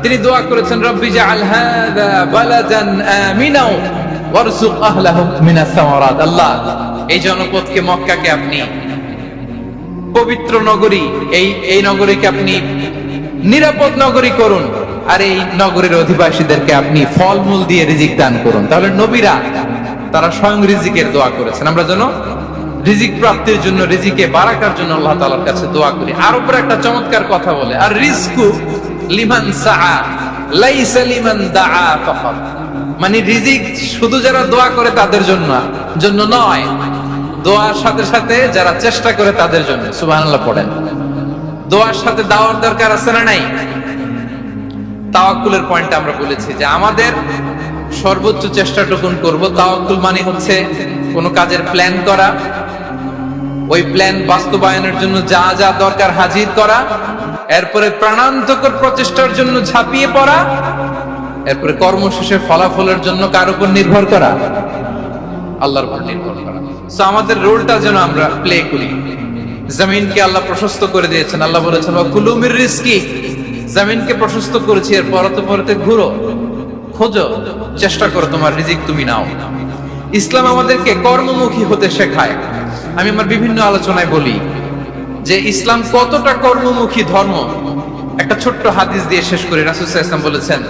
তিনি দোয়া করেছেন, রব্বি জাআল হাযা বালাদান আমিনা ওয়ারযুক আহলাহু মিনাস সামারাত, আল্লাহ এই জনপদকে, মক্কাকে আপনি পবিত্র নগরী, এই নগরীকে আপনি নিরাপদ নগরী করুন, আর এই নগরীর অধিবাসীদেরকে আপনি ফলমূল দিয়ে রিজিক দান করুন। তাহলে নবীরা তারা স্বয়ং রিজিকের দোয়া করেছেন। আমরা যেন রিজিক প্রাপ্তির জন্য, রিজিকে বারাকার জন্য আল্লাহ তাআলার কাছে দোয়া করি। আর উপরে একটা চমৎকার কথা বলে, আর রিজকু লিমান সাআ লাইসা লিমান দাআ ফাকাত, মানে রিজিক শুধু যারা দোয়া করে তাদের জন্য নয়, দোয়ার সাথে সাথে যারা চেষ্টা করে তাদের জন্য। সুবহানাল্লাহ পড়েন। দোয়ার সাথে দাওয়ার দরকার আছে না নাই? তাওয়াক্কুলের পয়েন্ট আমরা বলেছি যে আমাদের সর্বোচ্চ চেষ্টাটুকুন করব। তাওয়াক্কুল মানে হচ্ছে কোনো কাজের প্ল্যান করা, ওই প্ল্যান বাস্তবায়নের জন্য যা যা দরকার হাজির করা, এরপরে প্রাণান্তকর প্রচেষ্টার জন্য ঝাঁপিয়ে পড়া, এরপরে কর্মশেষে ফলাফলের জন্য কার উপর নির্ভর করা? আল্লাহর উপর নির্ভর করা। সো আমাদের রোলটা যেন আমরা প্লে করি। জমিনকে আল্লাহ প্রশস্ত করে দিয়েছেন, আল্লাহ বলেছেন ওয়াকুলু মির রিজকি, জমিনকে প্রশস্ত করেছি, এর পরতে ঘুরো, খোঁজো, চেষ্টা করো, তোমার রিজিক তুমি নাও। ইসলাম আমাদেরকে কর্মমুখী হতে শেখায়। আমি আমার বিভিন্ন আলোচনায় বলি যে ইসলাম কতটা কর্মমুখী ধর্ম। একটা ছোট্ট হাদিস দিয়ে শেষ করি। রাসূল সাল্লাল্লাহু আলাইহি ওয়াসাল্লাম বলেছেন,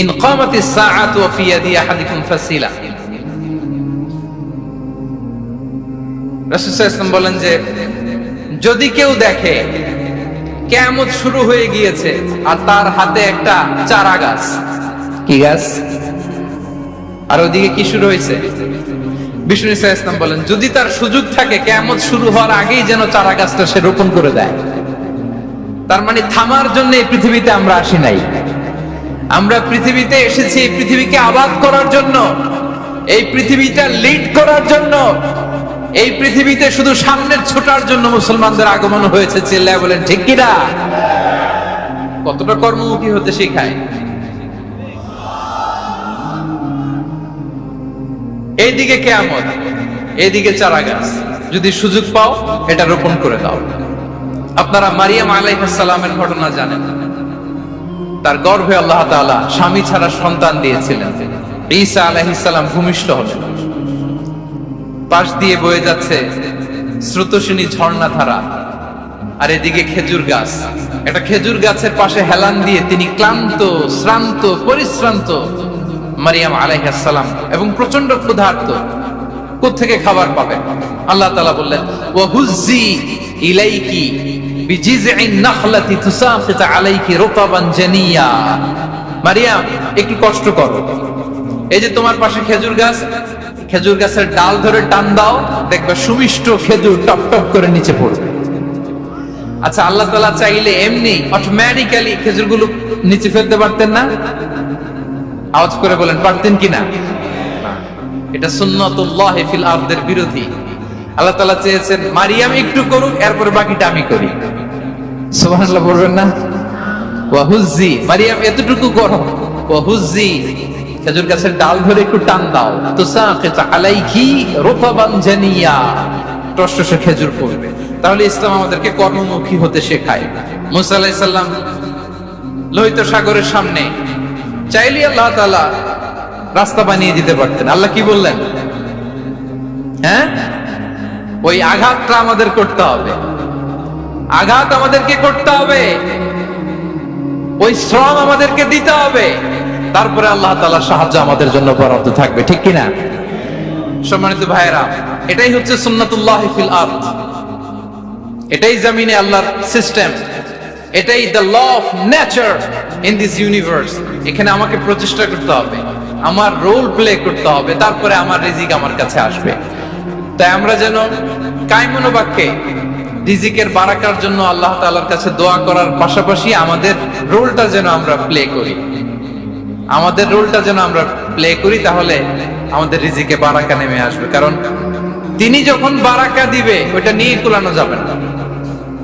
ইন কামাতিস সাআতু ওয়া ফি ইয়াদি আহাদিকুম ফাসিলা। রাসূল সাল্লাল্লাহু আলাইহি ওয়াসাল্লাম বলেন যে যদি কেউ দেখে কিয়ামত শুরু হয়ে গিয়েছে আর তার হাতে একটা চারা গাছ, কি গাছ? আর ওদিকে কি শুরু হয়েছে? বিষ্ণু সাল্লাল্লাহু আলাইহি ওয়াসাল্লাম বলেন যদি তার সুযোগ থাকে কিয়ামত শুরু হওয়ার আগেই যেন চারা গাছটা সে রোপণ করে দেয়। তার মানে থামার জন্য এই পৃথিবীতে আমরা আসি নাই। আমরা পৃথিবীতে এসেছি এই পৃথিবীকে আবাদ করার জন্য, এই পৃথিবীটা লিড করার জন্য। এই পৃথিবীতে শুধু সামনের ছোটার জন্য মুসলমানদের আগমন হয়েছে। চিল্লায় বলেন ঠিক কিনা? কতটা কর্মমুখী হতে শেখায়। এইদিকে কিয়ামত, এইদিকে চারা গাছ, যদি সুযোগ পাও এটা রোপণ করে দাও। আপনারা মারিয়াম আলাইহিস সালামের ঘটনা জানেন। তার গর্ভে আল্লাহ তাআলা স্বামী ছাড়া সন্তান দিয়েছিলেন। ঈসা আলাইহিস সালাম ভূমিষ্ঠ হলেন। পাশ দিয়ে বয়ে যাচ্ছে স্রোতস্বিনী ঝর্ণা ধারা, আর এদিকে খেজুর গাছ। একটা খেজুর গাছের পাশে হেলান দিয়ে তিনি ক্লান্ত, শ্রান্ত, পরিশ্রান্ত মারিয়াম আলাইহিস সালাম এবং প্রচন্ড ক্ষুধার্ত। কোত্থেকে খাবার পাবেন? আল্লাহ তাআলা বললেন ওয়া হুজ্জি ইলাইকি বিজিযইন নাখলাতি তুসাফিত আলাইকি রুতাবান জানিয়া। মারিয়াম একটু কষ্ট করো, এই যে তোমার পাশে খেজুর গাছ, খেজুর গাছের ডাল ধরে টান দাও, দেখবে সুমিষ্ট খেজুর টপ টপ করে নিচে পড়বে। আচ্ছা, আল্লাহ তাআলা চাইলে এমনি অটোমেটিক্যালি খেজুরগুলো নিচে ফেলতে পারতেন না? আওয়াজ করে বলেন পারতেন কিনা? এটা সুন্নাতুল্লাহ ফিল আরদের বিরোধী। আল্লাহ তাআলা চেয়েছেন মারিয়াম একটু করুক, এরপর বাকিটা আমি করি। সুবহানাল্লাহ বলবেন না? ওয়া হুজ্জি, মারিয়াম এতটুকু করো, ওয়া হুজ্জি খেজুর গাছের ডাল ধরে একটু টান দাও, তুসাকিত আলাইকি রুতাবান জানিয়া, টসটসে খেজুর পড়বে। তাহলে ইসলাম আমাদেরকে কর্মমুখী হতে শেখায়। মুসা আলাইহিস সালাম লোহিত সাগরের সামনে চাইলে আল্লাহ তাআলা রাস্তা বানিয়ে দিতে পারতেন। আল্লাহ কি বললেন? হ্যাঁ, ওই আঘাতটা আমাদের করতে হবে, আঘাত আমাদেরকে করতে হবে, ওই শ্রম আমাদেরকে দিতে হবে, তারপরে আল্লাহ তাআলার সাহায্য আমাদের জন্য বরাদ্দ থাকবে, ঠিক কিনা? সম্মানিত ভাইয়েরা, এটাই হচ্ছে সুন্নাতুল্লাহি ফিল আরদ, এটাই জমিনে আল্লাহর সিস্টেম, এটাই the law of nature in this universe. এখানে আমাকে প্রচেষ্টা করতে হবে, আমার রোল প্লে করতে হবে, তারপরে আমার রিজিক আমার কাছে আসবে। তাই আমরা যেন কায়মনো বাক্যে রিজিকের বারাকার জন্য আল্লাহ তাআলার কাছে দোয়া করার পাশাপাশি আমাদের রোলটা যেন আমরা প্লে করি, আমাদের রোলটা যেন আমরা প্লে করি, তাহলে আমাদের রিজিকে বারাকা নেমে আসবে। কারণ তিনি যখন বারাকা দিবে ওইটা নিয়ে কুলানো যাবে না।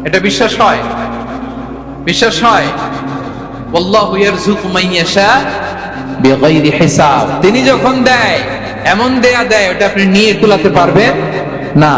এটা বিশ্বাস হয়? বিশ্বাস হয়? আল্লাহু ইয়ারযুকু মান ইয়াশা বিগাইরি হিসাব। তিনি যখন দেয় এমন দেয়া দেয় ওটা আপনি নিয়ে কুলাতে পারবেন না।